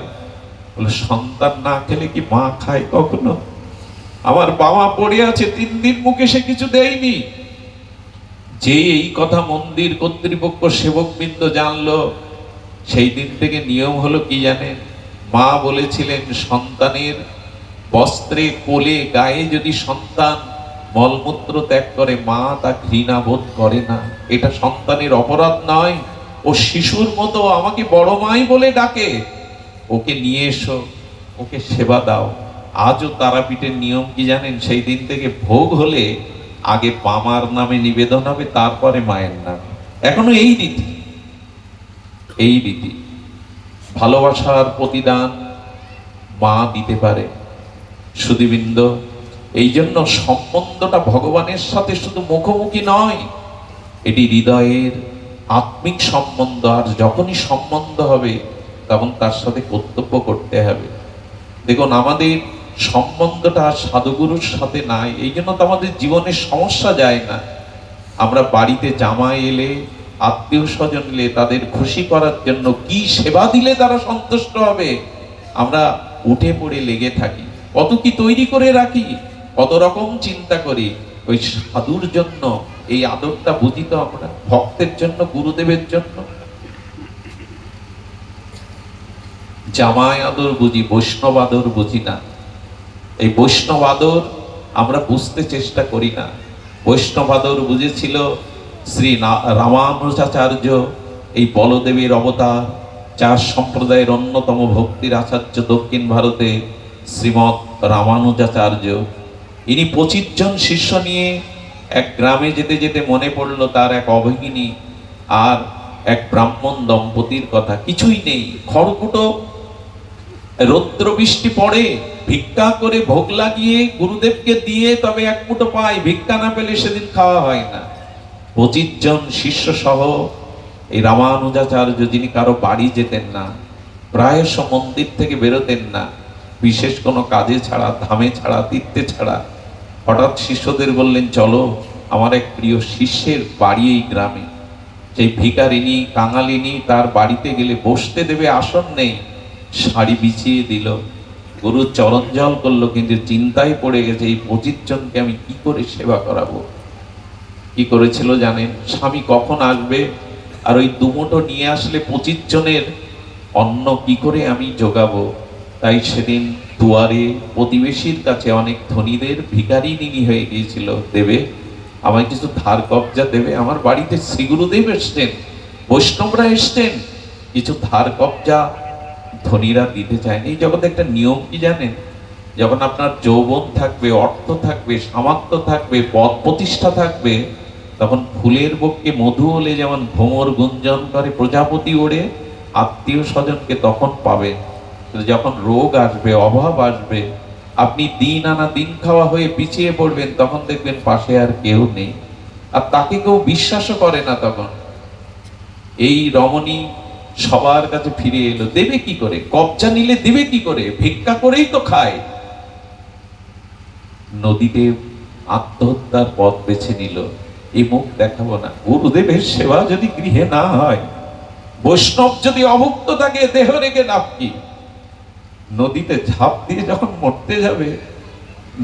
বলে, সন্তান না খেলে কি মা খায় কখনো? আমার বাবা পড়ে আছে 3 দিন, মুখে সে কিছু দেয়নি। যে এই কথা মন্দির কর্তৃপক্ষ সেবকবৃন্দ জানলো, সেই দিন থেকে নিয়ম হলো কি জানেন? মা বলেছিলেন, সন্তানের বস্ত্রে, কোলে, গায়ে যদি সন্তান মলমূত্র ত্যাগ করে, মা তা ঘৃণা বোধ করে না। এটা সন্তানের অপরাধ নয়, ও শিশুর মতো আমাকে বড় মাই বলে ডাকে, ওকে নিয়ে এসো, ওকে সেবা দাও। আজও তারাপীঠের নিয়ম কি জানেন? সেই দিন থেকে ভোগ হলে আগে মামার নামে নিবেদন হবে, তারপরে মায়ের নামে। এখনো এই রীতি, এই রীতি। ভালোবাসার প্রতিদান মা দিতে পারে সুধীবৃন্দ। এই জন্য সম্বন্ধটা ভগবানের সাথে শুধু মুখোমুখি নয়, এটি হৃদয়ের আত্মিক সম্বন্ধ। আর যখনই সম্বন্ধ হবে তখন তার সাথে কর্তব্য করতে হবে। দেখুন, আমাদের সম্বন্ধটা সাধুগুরুর সাথে নাই, এই জন্য তো আমাদের জীবনে সমস্যা যায় না। আমরা বাড়িতে জামাই এলে, আত্মীয় স্বজন এলে তাদের খুশি করার জন্য কি সেবা দিলে তারা সন্তুষ্ট হবে, আমরা উঠে পড়ে লেগে থাকি। কত কি তৈরি করে রাখি, কত রকম চিন্তা করি। ওই সাধুর জন্য এই আদরটা বুঝি তো আমরা, ভক্তের জন্য, গুরুদেবের জন্য। জামাই আদর বুঝি, বৈষ্ণব আদর বুঝি না। এই বৈষ্ণব আদর আমরা বুঝতে চেষ্টা করি না। বৈষ্ণব আদর বুঝেছিল শ্রী রামানুজাচার্য, এই বলদেবের অবতার, চার সম্প্রদায়ের অন্যতম ভক্তির আচার্য দক্ষিণ ভারতে শ্রীমৎ রামানুজাচার্য। ইনি 25 জন শিষ্য নিয়ে এক গ্রামে যেতে যেতে মনে পড়ল তার এক অভাগিনী আর এক ব্রাহ্মণ দম্পতির কথা। কিছুই নেই, খড়কুটো, রৌদ্র বৃষ্টি পড়ে, ভিক্ষা করে ভোগ লাগিয়ে গুরুদেবকে দিয়ে তবে এক মুঠো পায়, ভিক্ষা না পেলে সেদিন খাওয়া হয় না। 25 জন শিষ্য সহ এই রামানুজাচার্য, যিনি কারো বাড়ি যেতেন না, প্রায়শ মন্দির থেকে বেরোতেন না, বিশেষ কোনো কাজে ছাড়া, ধামে ছাড়া, তীর্থে ছাড়া। হঠাৎ শিষ্যদের বললেন, চলো আমার এক প্রিয় শিষ্যের বাড়ি এই গ্রামে। সেই ভিখারিনী কাঙালিনী তার বাড়িতে গেলে বসতে দেবে, আসন নেই, শাড়ি বিছিয়ে দিল। গুরু চরণ জল করলো, কিন্তু চিন্তায় পড়ে গেছে, এই 25 জনকে আমি কি করে সেবা করাবো। কি করেছিল জানেন? স্বামী কখন আসবে, আর ওই দুমুঠো নিয়ে আসলে 25 জনের অন্ন কি করে আমি জোগাবো। তাই সেদিন দুয়ারে প্রতিবেশীর কাছে, অনেক ধনীদের ভিখারিনী হয়ে গিয়েছিল, দেবে আমায় কিছু ধার কবজা দেবে, আমার বাড়িতে শ্রী গুরুদেব এসছেন, বৈষ্ণবরা এসছেন, কিছু ধার কবজা ধনীরা দিতে চায়নি। এই জগতে একটা নিয়ম কি জানেন? যখন আপনার যৌবন থাকবে, অর্থ থাকবে, সামর্থ্য থাকবে, পদ প্রতিষ্ঠা থাকবে, তখন ফুলের বক্ষে মধু হলে যেমন ভ্রমর গুঞ্জন করে, প্রজাপতি ওড়ে, আত্মীয় স্বজনকে তখন পাবেন। যখন রোগ আসবে, অভাব আসবে, আপনি দিন আনা দিন খাওয়া হয়ে পিছিয়ে পড়বেন, তখন দেখবেন পাশে আর কেউ নেই, আর তাকে কেউ বিশ্বাসও করে না। তখন এই রমণী সবার কাছে ফিরে এলো, দেবে কি করে? কবজা নিলে দেবে কি করে? ভিক্ষা করেই তো খায়। নদীদেব আত্মহত্যার পথ বেছে নিল, এই মুখ দেখাবো না। গুরুদেবের সেবা যদি গৃহে না হয়, বৈষ্ণব যদি অভুক্ত থাকে, দেহ রেখে লাভ কি? নদীতে ঝাঁপ দিয়ে যখন মরতে যাবে,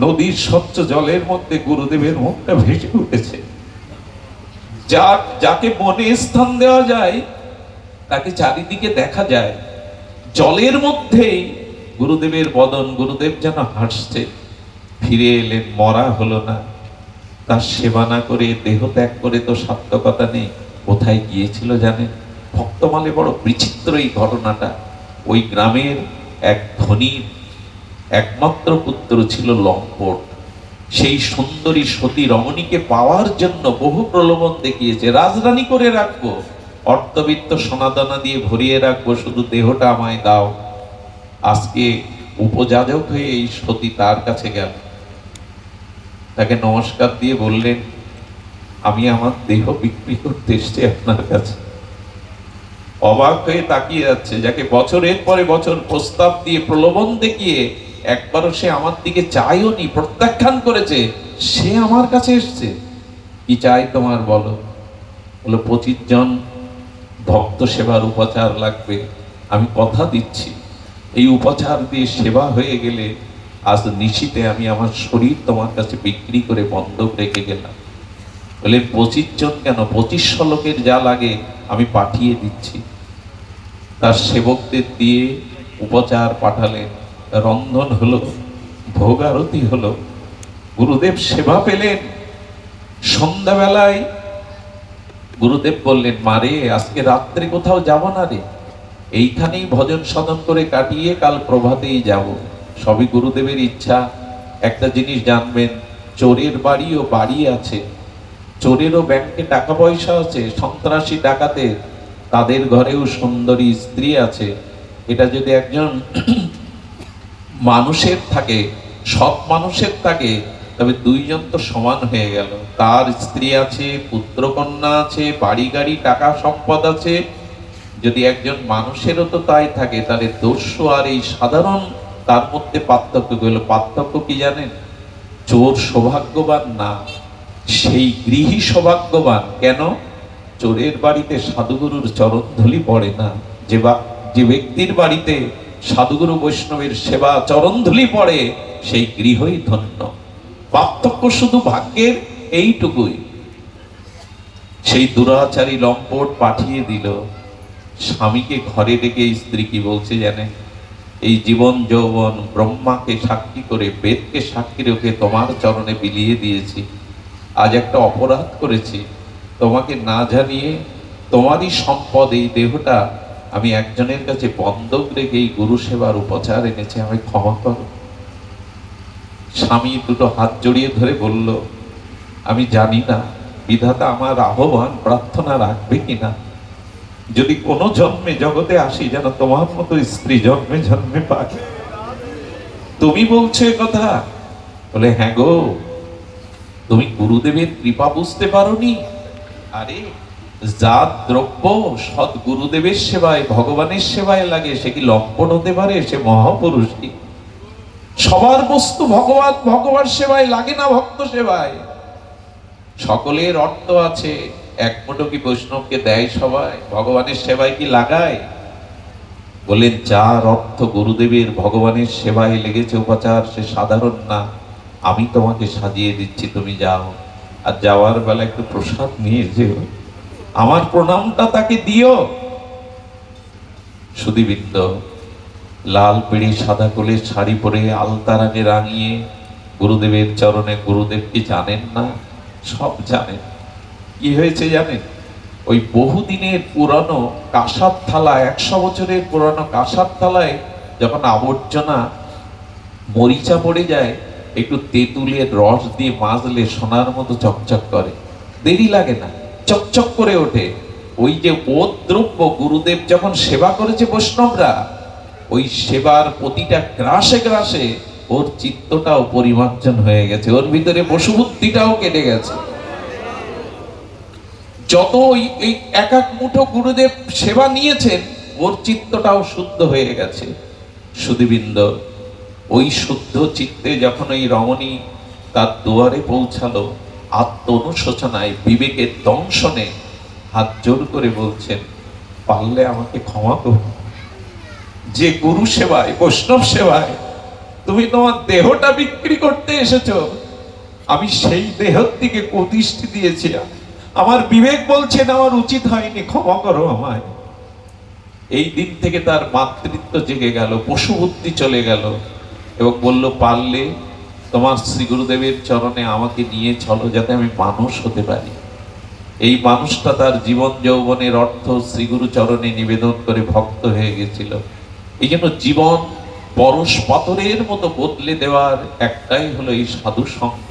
নদীর স্বচ্ছ জলের মধ্যে গুরুদেবের মুখটা ভেসে উঠেছে। যাকে মনে স্থান দেওয়া যায়, তাকে চারিদিকে দেখা যায়। জলের মধ্যেই গুরুদেবের বদন, গুরুদেব যেন হাসছে। ফিরে এলেন, মরা হলো না। তার সেবা না করে, দেহ ত্যাগ করে তো সার্থকতা নেই। কোথায় গিয়েছিল জানেন? ভক্তমালে বড় বিচিত্র এই ঘটনাটা। ওই গ্রামের এক ধনীর একমাত্র পুত্র ছিল লম্পট। সেই সুন্দরী সতী রমণীকে পাওয়ার জন্য বহু প্রলোভন দেখিয়েছে। রাজরানী করে রাখবো, অর্থবিত্ত সোনাদানা দিয়ে ভরিয়ে রাখবো, শুধু দেহটা আমায় দাও। আজকে উপযাজক হয়ে এই সতী তার কাছে গেল, তাকে নমস্কার দিয়ে বললেন, আমি আমার দেহ বিক্রি করতে এসেছি আপনার কাছে। অবাক হয়ে তাকিয়ে যাচ্ছে, যাকে বছরের পরে বছর প্রস্তাব দিয়ে, প্রলোভন দেখিয়ে একবারও সে আমার দিকে চাইও নি, প্রত্যাখ্যান করেছে, সে আমার কাছে এসছে। কি চাই তোমার বলো? বলো, 25 জন ভক্ত সেবার উপচার লাগবে। আমি কথা দিচ্ছি, এই উপচার দিয়ে সেবা হয়ে গেলে আজ নিশিতে আমি আমার শরীর তোমার কাছে বিক্রি করে বন্ধক রেখে গেলাম। বলে, 25 জন কেন, 2500 লোকের যা লাগে আমি পাঠিয়ে দিচ্ছি। তার সেবকদের দিয়ে উপচার পাঠালেন, রন্ধন হলো, ভোগ আরতি হলো, গুরুদেব সেবা পেলেন। সন্ধ্যাবেলায় গুরুদেব বললেন, মারে আজকে রাত্রে কোথাও যাব না রে, এইখানেই ভজন সাধন করে কাটিয়ে কাল প্রভাতেই যাব। সবই গুরুদেবের ইচ্ছা। একটা জিনিস জানবেন, চোরের বাড়িও বাড়ি আছে, চোরেরও ব্যাংকে টাকা পয়সা আছে, সন্ত্রাসী ডাকাতের তাদের ঘরেও সুন্দরী স্ত্রী আছে। এটা যদি একজন মানুষের থাকে, সৎ মানুষের থাকে, তবে দুইজন তো সমান হয়ে গেল। তার স্ত্রী আছে, পুত্র কন্যা আছে, বাড়ি গাড়ি টাকা সম্পদ আছে। যদি একজন মানুষেরও তো তাই থাকে, তাহলে দস্যু আর এই সাধারণ তার মধ্যে পার্থক্য গেল। পার্থক্য কি জানেন? চোর সৌভাগ্যবান না, সেই গৃহী সৌভাগ্যবান। কেন? চোরের বাড়িতে সাধুগুরুর চরণধুলি পড়ে না। যে ব্যক্তির বাড়িতে সাধুগুরু বৈষ্ণবের সেবা চরণধুলি পড়ে, সেই গৃহই ধন্য। পার্থক্য শুধু ভাগ্যের এইটুকুই। সেই দুরাচারী লম্পট পাঠিয়ে দিল স্বামীকে ঘরে ডেকে। স্ত্রী কি বলছে জানেন? এই জীবন যৌবন ব্রহ্মাকে সাক্ষী করে, বেদকে সাক্ষী রেখে তোমার চরণে বিলিয়ে দিয়েছি। আজ একটা অপরাধ করেছি, তোমাকে না জানিয়ে তোমারই সম্পদ এই দেহটা আমি একজনের কাছে বন্ধক রেখে এই গুরু সেবার উপচার এনেছি, আমি ক্ষমা করো। স্বামী দুটো হাত জড়িয়ে ধরে বলল, আমি জানি না বিধাতা আমার আহ্বান প্রার্থনা রাখবে কিনা। যদি কোনো জন্মে জগতে আসি, যেন তোমার মতো স্ত্রী জন্মে জন্মে পাই। তুমি বলছো এ কথা? বলে, হ্যাঁ গো, তুমি গুরুদেবের কৃপা বুঝতে পারোনি। আরে যার দ্রব্য সৎ গুরুদেবের সেবায়, ভগবানের সেবায় লাগে, সে কি লম্পট হতে পারে? সে মহাপুরুষ। সবার বস্তু ভগবান, ভগবান সেবায় লাগে না, ভক্ত সেবায়। সকলের অর্থ আছে, এক মুঠো কি বৈষ্ণবকে দেয় সবাই? ভগবানের সেবায় কি লাগায়? বলেন, যার অর্থ গুরুদেবের ভগবানের সেবায় লেগেছে উপাচার, সে সাধারণ না। আমি তোমাকে সাজিয়ে দিচ্ছি, তুমি যাও। আর যাওয়ার বেলা একটু প্রসাদ নিয়ে যেও, আমার প্রণামটা তাকে দিও। সুধীবৃন্দ, লাল পেড়ে সাদা কোলের শাড়ি পরে আলতা রাঙে রাঙিয়ে গুরুদেবের চরণে, গুরুদেব কি জানেন না? সব জানেন। কি হয়েছে জানেন? ওই বহুদিনের পুরানো কাঁসার থালা, 100 বছরের পুরানো কাঁসার থালায় যখন আবর্জনা মরিচা পড়ে যায়, একটু তেঁতুলের রস দিয়ে মাজলে সোনার মতো চকচক করে, দেরি লাগে না, চকচক করে ওঠে। ওই যে বোধ দ্রব্য গুরুদেব যখন সেবা করেছে বৈষ্ণবরা, ওই সেবার প্রতিটা গ্রাসে গ্রাসে ওর চিত্তটাও পরিমার্জন হয়ে গেছে, ওর ভিতরে পশুবুদ্ধিটাও কেটে গেছে। যত এই এক এক মুঠো গুরুদেব সেবা নিয়েছেন, ওর চিত্তটাও শুদ্ধ হয়ে গেছে। সুধীবৃন্দ, ওই শুদ্ধ চিত্তে যখন ওই রমণী তার দুয়ারে পৌঁছালো, আত্ম অনুশোচনায়, বিবেকের দংশনে হাত জোর করে বলছেন, পারলে আমাকে ক্ষমা করো। যে গুরু সেবায়, বৈষ্ণব সেবায় তুমি তোমার দেহটা বিক্রি করতে এসেছো, আমি সেই দেহের দিকে কুদৃষ্টি দিয়েছি। আমার বিবেক বলছে না, আমার উচিত হয়নি, ক্ষমা করো আমায়। এই দিন থেকে তার মাতৃত্ব জেগে গেল, পশুবুদ্ধি চলে গেল, এবং বলল, পারলে তোমার শ্রী গুরুদেবের চরণে আমাকে নিয়ে চলো, যাতে আমি মানুষ হতে পারি। এই মানুষটা তার জীবন যৌবনের অর্থ শ্রীগুরু চরণে নিবেদন করে ভক্ত হয়ে গেছিল। এই জন্য জীবন পরশ পাথরের মতো বদলে দেওয়ার একটাই হলো এই সাধু সঙ্গ,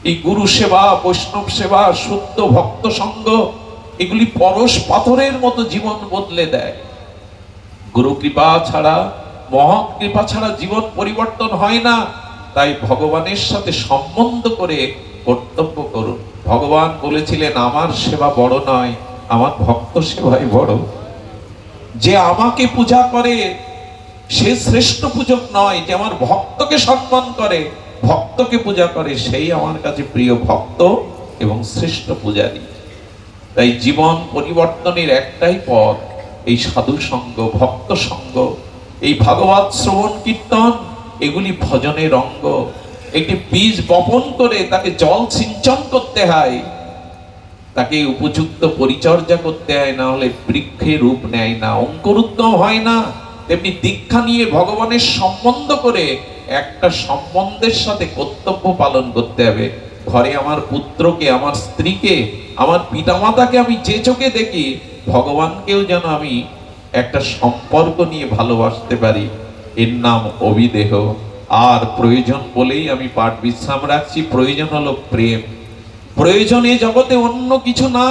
এই গুরু সেবা, বৈষ্ণব সেবা, শুদ্ধ ভক্ত সঙ্গ। এগুলি পরশ পাথরের মতো জীবন বদলে দেয়। গুরু কৃপা ছাড়া, মহৎ কৃপা ছাড়া জীবন পরিবর্তন হয় না। তাই ভগবানের সাথে সম্বন্ধ করে কর্তব্য করুন। ভগবান বলেছিলেন, আমার সেবা বড় নয়, আমার ভক্ত সেবাই বড়। যে আমাকে পূজা করে সে শ্রেষ্ঠ পূজক নয়, যে আমার ভক্তকে সম্মান করে, ভক্তকে পূজা করে, সেই আমার কাছে প্রিয় ভক্ত এবং শ্রেষ্ঠ পূজারী। তাই জীবন পরিবর্তনের একটাই পথ, এই সাধু সঙ্গ, ভক্ত সঙ্গ, এই ভাগবত শ্রবণ কীর্তন, এগুলি ভজনের অঙ্গ। একটি বীজ বপন করে তাকে জল সিঞ্চন করতে হয়, তাকে উপযুক্ত পরিচর্যা করতে হয়, না হলে বৃক্ষে রূপ নেয় না, অঙ্কুরোদ্গম হয় না। তেমনি দীক্ষা নিয়ে ভগবানের সম্বন্ধ করে একটা সম্বন্ধের সাথে কর্তব্য পালন করতে হবে। ঘরে আমার পুত্রকে, আমার স্ত্রীকে, আমার পিতামাতাকে আমি যে চোখে দেখি, ভগবানকেও যেন আমি একটা সম্পর্ক নিয়ে ভালোবাসতে পারি। এর নাম অবিদেহ। আর প্রয়োজন বলেই আমি পাঠ বিশ্রাম রাখছি। প্রয়োজন হলো প্রেম। প্রয়োজন এ জগতে অন্য কিছু না,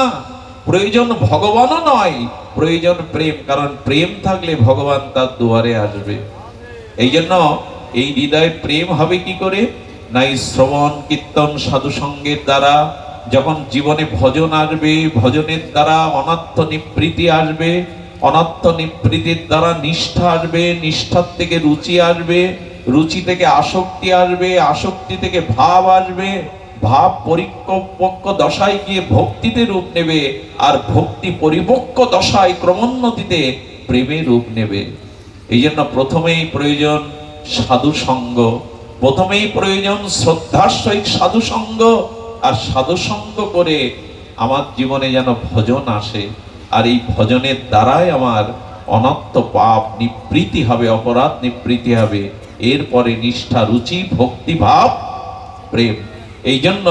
প্রয়োজন ভগবানও নয়, প্রয়োজন প্রেম। কারণ প্রেম থাকলে ভগবান তার দুয়ারে আসবে। এই জন্য এই হৃদয়ে প্রেম হবে কি করে? না এই শ্রবণ কীর্তন সাধু সঙ্গের দ্বারা, যখন জীবনে ভজন আসবে, ভজনের দ্বারা অনর্থ নিবৃত্তি আসবে, অনর্থ নিবৃত্তির দ্বারা নিষ্ঠা আসবে, নিষ্ঠার থেকে রুচি আসবে, রুচি থেকে আসক্তি আসবে, আসক্তি থেকে ভাব আসবে, ভাব পরিপক্ক দশায় গিয়ে ভক্তিতে রূপ নেবে, আর ভক্তি পরিপক্ক দশায় ক্রমোন্নতিতে প্রেমে রূপ নেবে। এই জন্য প্রথমেই প্রয়োজন সাধু সঙ্গ, প্রথমেই প্রয়োজন শ্রদ্ধার সহিত সাধু সঙ্গ। আর সাধু সঙ্গ করে আমার জীবনে যেন ভজন আসে, আর এই ভজনের দ্বারাই আমার অনর্থ পাপ নিবৃত্তি হবে, অপরাধ নিবৃত্তি হবে। এরপরে নিষ্ঠা, রুচি, ভক্তি ভাব, প্রেম। এই জন্য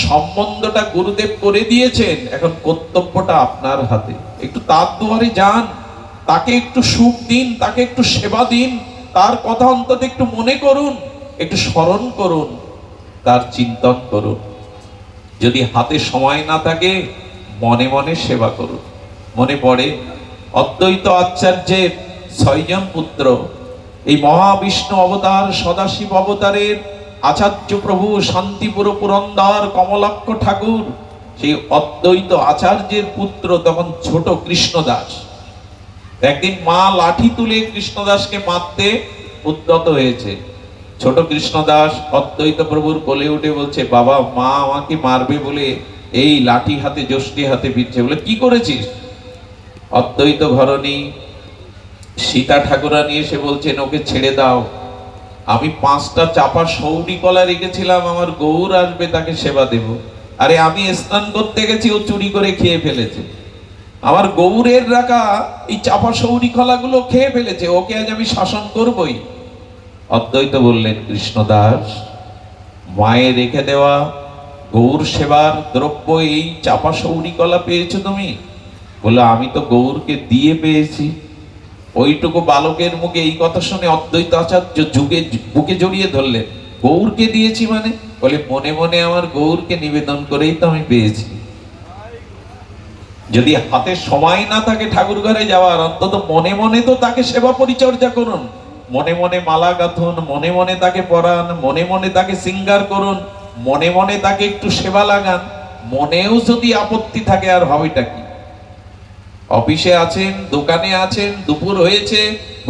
সম্বন্ধটা গুরুদেব করে দিয়েছেন, এখন কর্তব্যটা আপনার হাতে। একটু তার দুয়ারে যান, তাকে একটু সুখ দিন, তাকে একটু সেবা দিন, তার কথা অন্তত একটু মনে করুন, একটু স্মরণ করুন, তার চিন্তন করুন। যদি হাতে সময় না থাকে, মনে মনে সেবা করুন। মনে পড়ে অদ্বৈত আচার্যের 6 জন পুত্র, এই মহাবিষ্ণু অবতার, সদাশিব অবতারের আচার্য প্রভু শান্তিপুর পুরন্দর কমলাক্ষ ঠাকুর, সেই অদ্বৈত আচার্যের পুত্র তখন ছোট কৃষ্ণদাস। একদিন মা লাঠি তুলে কৃষ্ণদাসকে মারতে উদ্যত হয়েছে। ছোট কৃষ্ণদাস অদ্বৈত প্রভুর কোলে উঠে বলছে, বাবা, মা আমাকে মারবে বলে এই লাঠি হাতে, যষ্টি হাতে ফিরছে। বলে, কি করেছিস? অদ্বৈত ঘরণী সীতা ঠাকুরানী এসে বলছেন, ওকে ছেড়ে দাও, আমি 5টা চাপা সৌরি কলা রেখেছিলাম, আমার গৌর আসবে, তাকে সেবা দেব। আরে আমি স্নান করতে গেছি, ও চুরি করে খেয়ে ফেলেছে। আমার গৌরের রাখা এই চাপা সৌরি কলাগুলো খেয়ে ফেলেছে, ওকে আজ আমি শাসন করবই। অদ্বৈত বললেন, কৃষ্ণদাস, মায়ের রেখে দেওয়া গৌর সেবার দ্রব্য এই চাপা সৌরি কলা পেয়েছো তুমি? বলে, আমি তো গৌরকে দিয়ে পেয়েছি। ওইটুকু বালকের মুখে এই কথা শুনে অদ্বৈত আচার্য যুগে বুকে জড়িয়ে ধরলেন। গৌরকে দিয়েছি মানে? বলে, মনে মনে আমার গৌরকে নিবেদন করেই তো আমি পেয়েছি। যদি হাতে সময় না থাকে ঠাকুর ঘরে যাওয়ার, অন্তত মনে মনে তো তাকে সেবা পরিচর্যা করুন। মনে মনে মালা গাঁথুন, মনে মনে তাকে পরান, মনে মনে তাকে সিঙ্গার করুন, মনে মনে তাকে একটু সেবা লাগান। মনেও যদি আপত্তি থাকে, আর হবেটা কি? অফিসে আছেন, দোকানে আছেন, দুপুর হয়েছে,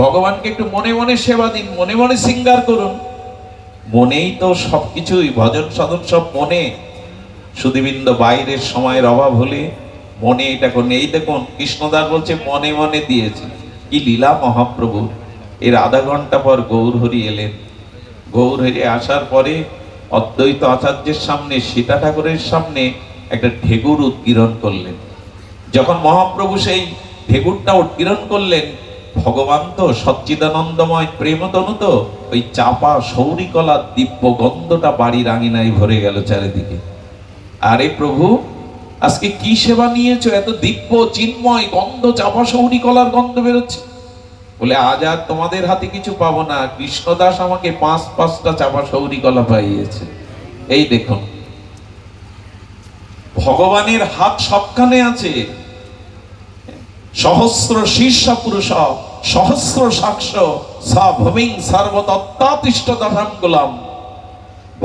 ভগবানকে একটু মনে মনে সেবা দিন, মনে মনে সিঙ্গার করুন। মনেই তো সবকিছুই, ভজন সাধন সব মনে। সুধীবৃন্দ, বাইরের সময়ের অভাব হলে মনে এটা করুন। এই দেখুন, কৃষ্ণদাস বলছে মনে মনে দিয়েছে। কি লীলা মহাপ্রভু! এর আধা ঘন্টা পর গৌরহরি এলেন। গৌরহরি আসার পরে অদ্বৈত আচার্যের সামনে, সীতা ঠাকুরের সামনে একটা ঢেকুর উৎকীর্ণ করলেন। যখন মহাপ্রভু সেই ঢেকুরটা উৎকীর্ণ করলেন, ভগবান তো সচ্চিদানন্দময় প্রেমতনু, তো ওই চাপা সৌরিকলার দিব্য গন্ধটা বাড়ির আঙিনায় ভরে গেল চারিদিকে। আরে প্রভু, আজকে কি সেবা নিয়েছো? এত দিব্য চিন্ময় গন্ধ, চাপা সৌরিকলার গন্ধ বেরোচ্ছে। বলে, আজ আর তোমাদের হাতে কিছু পাবো না, কৃষ্ণদাস আমাকে 5টা চাপা সৌরিকলা পাইয়েছে। এই দেখুন, ভগবানের হাত সবখানে আছে। সহস্র শীর্ষ পুরুষ সহস্র সাক্ষ ভূমিং সর্বতত্ত্বাতিষ্ঠ দশাঙ্গুলাম।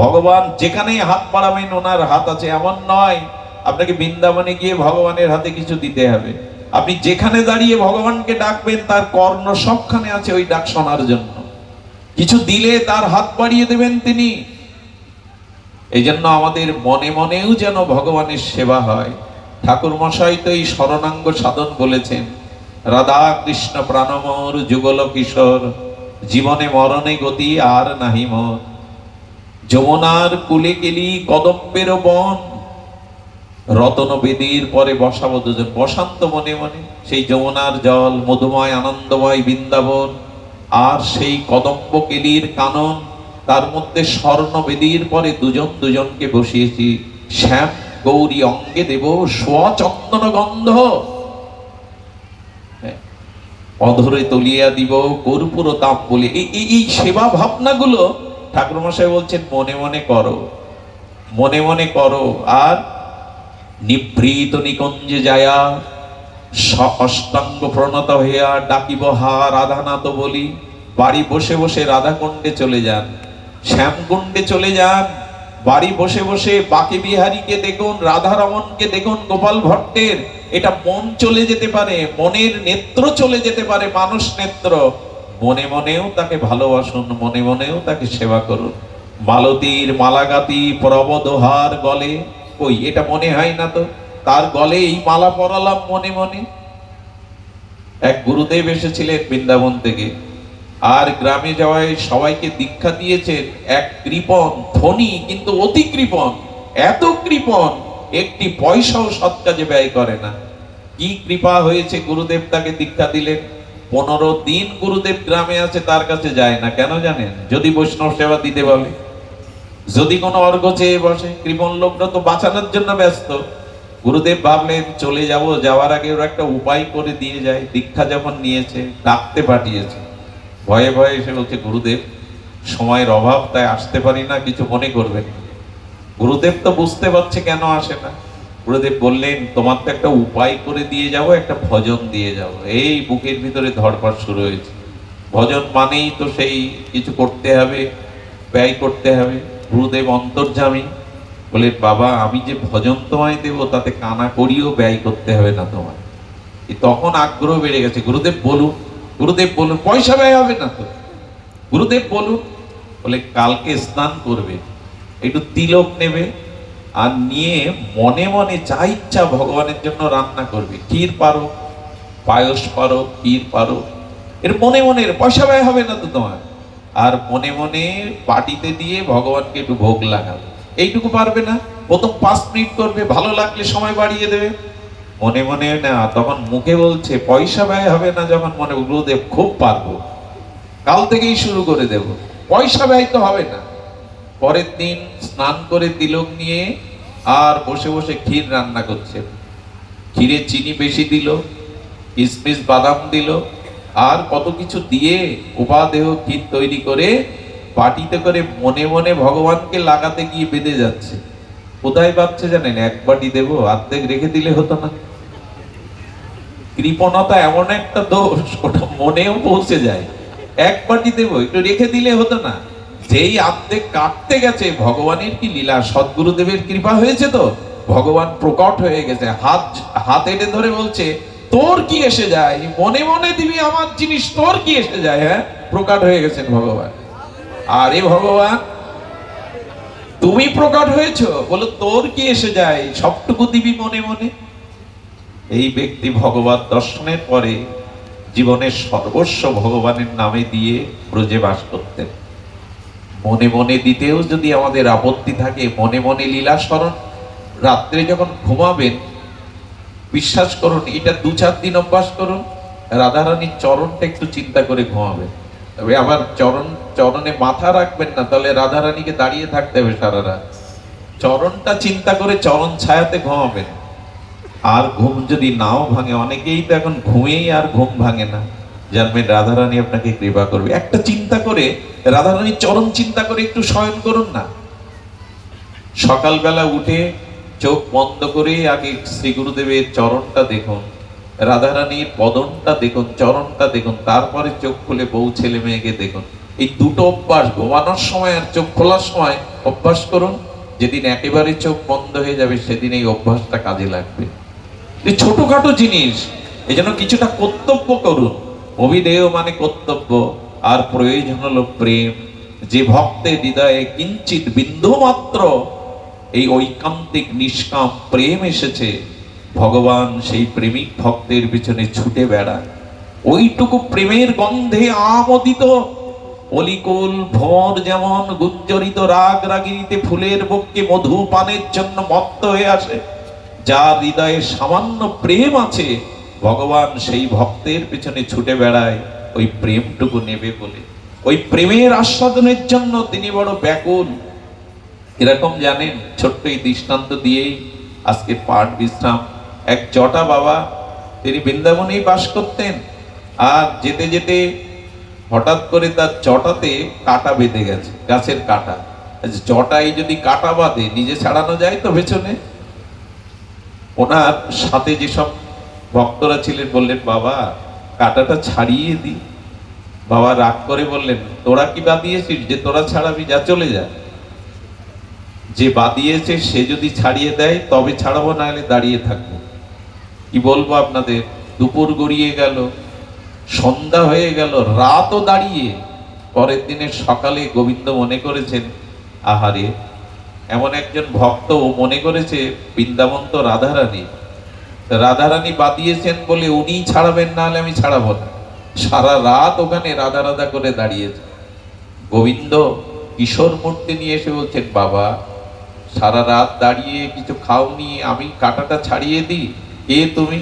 ভগবান যেখানেই হাত বাড়াবেন, ওনার হাত আছে। এমন নয় আপনাকে বৃন্দাবনে গিয়ে ভগবানের হাতে কিছু দিতে হবে। আপনি যেখানে দাঁড়িয়ে ভগবানকে ডাকবেন, তার কর্ণ সবখানে আছে ওই ডাক শোনার জন্য। কিছু দিলে তার হাত বাড়িয়ে দেবেন তিনি। এই জন্য আমাদের মনে মনেও যেন ভগবানের সেবা হয়। ঠাকুর মশাই তো এই শরণাঙ্গ সাধন বলেছেন, রাধা কৃষ্ণ প্রাণমোর যুগল কিশোর, জীবনে মরণে গতি আর নাহি মোর। যমুনার কুলে গেলি কদম্বের বন, রতন বেদীর পরে বসাবো দুজন। বসান্ত মনে মনে সেই যমুনার জল, মধুময় আনন্দময় বৃন্দাবন, আর সেই কদম্ব কেলির কানন, তার মধ্যে স্বর্ণ বেদীর পরে দুজন দুজনকে বসিয়েছি। শ্যাম গৌরী অঙ্গে দেব স্বচন্দন গন্ধ, অধরে তলিয়া দিব কর্পূর তাপ বলে। এই সেবা ভাবনাগুলো ঠাকুরমশাই বলছেন মনে মনে করো, মনে মনে করো। আর নিভৃত নিকুঞ্জে যায়া অষ্টাঙ্গ প্রণত হইয়া ডাকিব হা রাধানাথ বলি। বাড়ি বসে বসে রাধাকুণ্ডে চলে যান, শ্যামকুণ্ডে চলে যান। বাড়ি বসে বসে বাকি বিহারীকে দেখুন, রাধারমণকে দেখুন, গোপাল ভট্টের। এটা মন চলে যেতে পারে, মনের নেত্র চলে যেতে পারে, মানুষ নেত্র। মনে মনেও তাকে ভালোবাসুন, মনে মনেও তাকে সেবা করুন। মালতীর মালাগাতি প্রবদহার গলে, কই এটা মনে হয় না তো? তার গলে এই মালা পরালাম মনে মনে। এক গুরুদেব এসেছিলেন বৃন্দাবন থেকে, আর গ্রামে যাওয়ায় সবাইকে দীক্ষা দিয়েছেন। এক কৃপণ, ধনী কিন্তু অতি কৃপণ, এত কৃপণ একটি পয়সাও সৎ কাজে ব্যয় করে না। কি কৃপা হয়েছে, গুরুদেব তাকে দীক্ষা দিলেন। 15 দিন গুরুদেব গ্রামে আছে, তার কাছে যায় না। কেন জানেন? যদি বৈষ্ণব সেবা দিতে বলে, যদি কোনো অর্ঘ্য চেয়ে বসে। কৃপণ লোকটা তো বাঁচানোর জন্য ব্যস্ত। গুরুদেব ভাবলেন চলে যাব, যাওয়ার আগে ওরা একটা উপায় করে দিয়ে যায়। দীক্ষা যখন নিয়েছে, ডাকতে পাঠিয়েছে, ভয়ে ভয়ে এসে বলছে গুরুদেব সময়ের অভাব, তাই আসতে পারি না, কিছু মনে করবেন। গুরুদেব তো বুঝতে পারছে কেন আসে না। গুরুদেব বললেন তোমার তো একটা উপায় করে দিয়ে যাব, একটা ভজন দিয়ে যাব। এই বুকের ভিতরে ধড়ফড় শুরু হয়েছে। ভজন মানেই তো সেই কিছু করতে হবে, ব্যয় করতে হবে। গুরুদেব অন্তর্যামী, বলে বাবা আমি যে ভজন তোমায় দেবো তাতে কানা করিও ব্যয় করতে হবে না তোমার। তখন আগ্রহ বেড়ে গেছে। গুরুদেব বলুন, গুরুদেব বলুন। পয়সা ব্যয় হবে না তো, গুরুদেব বলুন। বলে কালকে স্নান করবে, একটু তিলক নেবে, আর নিয়ে মনে মনে যা ইচ্ছা ভগবানের জন্য রান্না করবে। ক্ষীর পারো, পায়স পারো, ক্ষীর পারো, এর মনে মনে, পয়সা ব্যয় হবে না তো তোমার। আর মনে মনে বাটিতে দিয়ে ভগবানকে একটু ভোগ লাগাবে। এইটুকু পারবে না? প্রথম 5 মিনিট করবে, ভালো লাগলে সময় বাড়িয়ে দেবে। মনে মনে না, তখন মুখে বলছে পয়সা ব্যয় হবে না। যখন মনে, গুরুদেব খুব পারবো, কাল থেকেই শুরু করে দেব, পয়সা ব্যয় তো হবে না। পরের দিন স্নান করে তিলক নিয়ে আর বসে বসে ক্ষীর রান্না করছে। ক্ষীরে চিনি বেশি দিল, কিশমিশ বাদাম দিল, আর কত কিছু দিয়ে উপাদেয় ক্ষীর তৈরি করে বাটিতে করে মনে মনে ভগবানকে লাগাতে গিয়ে বেঁধে যাচ্ছে। কোথায় ভাবছে জানেন? 1 বাটি দেবো, অর্ধেক রেখে দিলে হতো না? কৃপণতা এমন একটা দোষ, ওটা মনেও পৌঁছে যায়। 1 বাটি দেবো, একটু রেখে দিলে হতো না? যেই অর্ধেক কাটতে গেছে, ভগবানের কি লীলা! সদ্গুরুদেবের কৃপা হয়েছে তো, ভগবান প্রকট হয়ে গেছে। হাত এনে ধরে বলছে তোর কি এসে যায়, মনে মনে দিবি আমার জিনিস, তোর কি এসে যায়? হ্যাঁ, প্রকট হয়ে গেছেন ভগবান। আরে ভগবান তুমি প্রকট হয়েছো, বলো তোর কি এসে যায়, সবটুকু দিবি মনে মনে। এই ব্যক্তি ভগবত দর্শনের পরে জীবনের সর্বস্ব ভগবানের নামে দিয়ে ব্রজে বাস করতেন। মনে মনে দিতেও যদি আমাদের আপত্তি থাকে, মনে মনে লীলা স্মরণ। রাত্রে যখন ঘুমাবেন, বিশ্বাস করুন, এটা 2-4 দিন অভ্যাস করুন। রাধারানীর চরণটা একটু চিন্তা করে ঘুমাবেন। তবে আবার চরণে মাথা রাখবেন না, তাহলে রাধারানীকে দাঁড়িয়ে থাকতে হবে সারা রাত। চরণটা চিন্তা করে চরণ ছায়াতে ঘুমাবেন। আর ঘুম যদি নাও ভাঙে, অনেকেই তো এখন ঘুমেই আর ঘুম ভাঙে না, জানবেন রাধারানী আপনাকে কৃপা করবে। একটা চিন্তা করে, রাধারানীর চরণ চিন্তা করে একটু শয়ন করুন না। সকালবেলা উঠে চোখ বন্ধ করে আগে শ্রী গুরুদেবের চরণটা দেখুন, রাধারানীর বদনটা দেখুন, চরণটা দেখুন, তারপরে চোখ খুলে বউ ছেলে মেয়েকে দেখুন। এই দুটো অভ্যাস, ঘুমানোর সময় আর চোখ খোলার সময় অভ্যাস করুন। যেদিন একেবারে চোখ বন্ধ হয়ে যাবে, সেদিন এই অভ্যাসটা কাজে লাগবে। এই ছোটখাটো জিনিস, এই জন্য কিছুটা কর্তব্য করুন। অভিধেয় মানে কর্তব্য, আর প্রয়োজন হলো প্রেম। যে ভক্তের হৃদয়ে কিঞ্চিত বিন্দু মাত্র এই ঐকান্তিক নিষ্কাম প্রেম এসেছে, ভগবান সেই প্রেমিক ভক্তের পিছনে ছুটে বেড়ায়। ওইটুকু প্রেমের গন্ধে আমোদিত অলিকুল ভোর যেমন গুঞ্জরিত রাগ রাগিনীতে ফুলের বক্ষে মধু পানের জন্য মত্ত হয়ে আসে, যার হৃদয়ে সামান্য প্রেম আছে, ভগবান সেই ভক্তের পিছনে ছুটে বেড়ায় ওই প্রেমটুকু নেবে বলে। ওই প্রেমের আস্বাদনের জন্য তিনি বড় ব্যাকুল। এরকম জানেন, ছোট্ট এই দৃষ্টান্ত দিয়েই আজকে পাঠ বিশ্রাম। এক জটা বাবা, তিনি বৃন্দাবনেই বাস করতেন। আর যেতে যেতে হঠাৎ করে তার জটাতে কাঁটা বেঁধে গেছে, গাছের কাঁটা। জটায় যদি কাঁটা বাঁধে নিজে ছাড়ানো যায় তো পেছনে? ওনার সাথে যেসব ভক্তরা ছিলেন বললেন, বাবা কাঁটাটা ছাড়িয়ে দি। বাবা রাগ করে বললেন, তোরা কি বাঁধিয়েছিস যে তোরা ছাড়াবি? যা, চলে যা। যে বাঁধিয়েছে সে যদি ছাড়িয়ে দেয় তবে ছাড়াবো, না হলে দাঁড়িয়ে থাকবো। কি বলবো আপনাদের, দুপুর গড়িয়ে গেল, সন্ধ্যা হয়ে গেল, রাতও দাঁড়িয়ে। পরের দিনের সকালে গোবিন্দ মনে করেছেন, আহারে এমন একজন ভক্ত, ও মনে করেছে বৃন্দাবন তো রাধারানী, রাধারানী বাঁধিয়েছেন বলে উনিই ছাড়াবেন, না হলে আমি ছাড়াবো না। সারা রাত ওখানে রাধা রাধা করে দাঁড়িয়েছে। গোবিন্দ কিশোর মূর্তি নিয়ে এসে বলছেন, বাবা সারা রাত দাঁড়িয়ে কিছু খাওনি, আমি কাঁটাটা ছাড়িয়ে দিই। কে তুমি?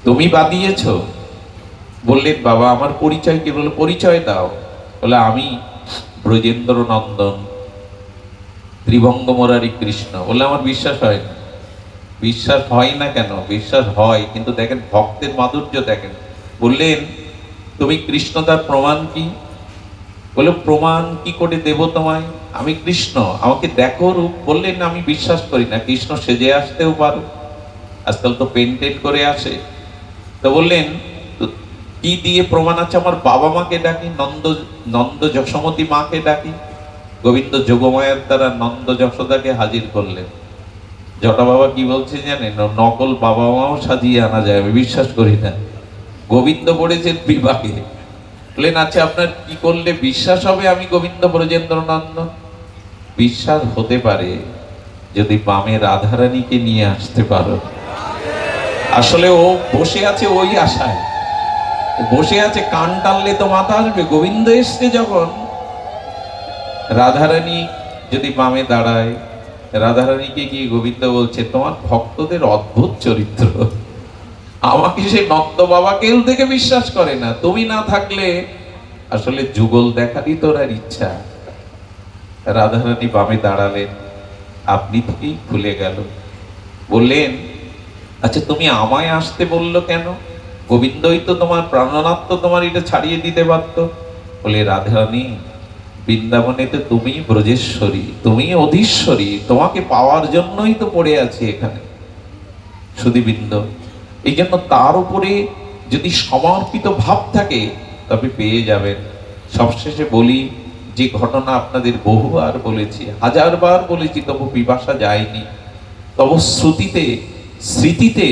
তুমি বাঁধিয়েছ? বললেন, বাবা আমার পরিচয় কি? বলে, পরিচয় দাও। বলে, আমি ব্রজেন্দ্র নন্দন, ত্রিভঙ্গ মুরারি কৃষ্ণ। বলে, আমার বিশ্বাস হয় না। বিশ্বাস হয় না কেন? বিশ্বাস হয়, কিন্তু দেখেন ভক্তের মাধুর্য দেখেন। বললেন, তুমি কৃষ্ণ, তার প্রমাণ কি? বলে, প্রমাণ কি করে দেব তোমায়? আমি কৃষ্ণ, আমাকে দেখো রূপ। বললেন, আমি বিশ্বাস করি না, কৃষ্ণ সেজে আসতেও পারো, আজকাল তো পেন্টেড করে আসে। তো বললেন, কি দিয়ে প্রমাণ আছে? আমার বাবা মাকে ডাকি, নন্দ যশোমতী মাকে ডাকি। গোবিন্দ যোগমায়ার দ্বারা নন্দ যশোদাকে হাজির করলেন। জটা বাবা কি বলছে জানেন? নকল বাবা মাও সাজিয়ে আনা যায়, আমি বিশ্বাস করি না। গোবিন্দ পড়েছেন বিভাগে। বললেন, আচ্ছা আপনার কি করলে বিশ্বাস হবে আমি গোবিন্দ ব্রজেন্দ্র নন্দন? বিশ্বাস হতে পারে যদি বামে রাধারানীকে নিয়ে আসতে পারো। আসলে ও বসে আছে ওই আশায়, বসে আছে কান টানলে তো মাথা আসবে। গোবিন্দ এসছে যখন, রাধারানী যদি বামে দাঁড়ায়, রাধারানীকে গিয়ে গোবিন্দ বলছে, তোমার ভক্তদের অদ্ভুত চরিত্র, আমাকে সে নন্দ বাবা কেউ থেকে বিশ্বাস করে না, তুমি না থাকলে আসলে যুগল দেখারই তোর আর ইচ্ছা। রাধারানী বামে দাঁড়ালেন, আপনি থেকেই খুলে গেল। বললেন, আচ্ছা তুমি আমায় আসতে বললো কেন? গোবিন্দই তো তোমার প্রাণনাথ, তো তোমার এটা ছাড়িয়ে দিতে পারত। বলে, রাধারানী বৃন্দাবনে তো তুমি ব্রজেশ্বরী, তুমি অধীশ্বরী, তোমাকে পাওয়ার জন্যই তো পড়ে আছি এখানে সুধীবৃন্দ। এই জন্য তার উপরে যদি সমর্পিত ভাব থাকে তবে পেয়ে যাবেন। সবশেষে বলি, যে ঘটনা আপনাদের বহুবার বলেছি, হাজারবার বলেছি, তবু পিপাসা যায়নি। তব শ্রুতিতে স্মৃতিতে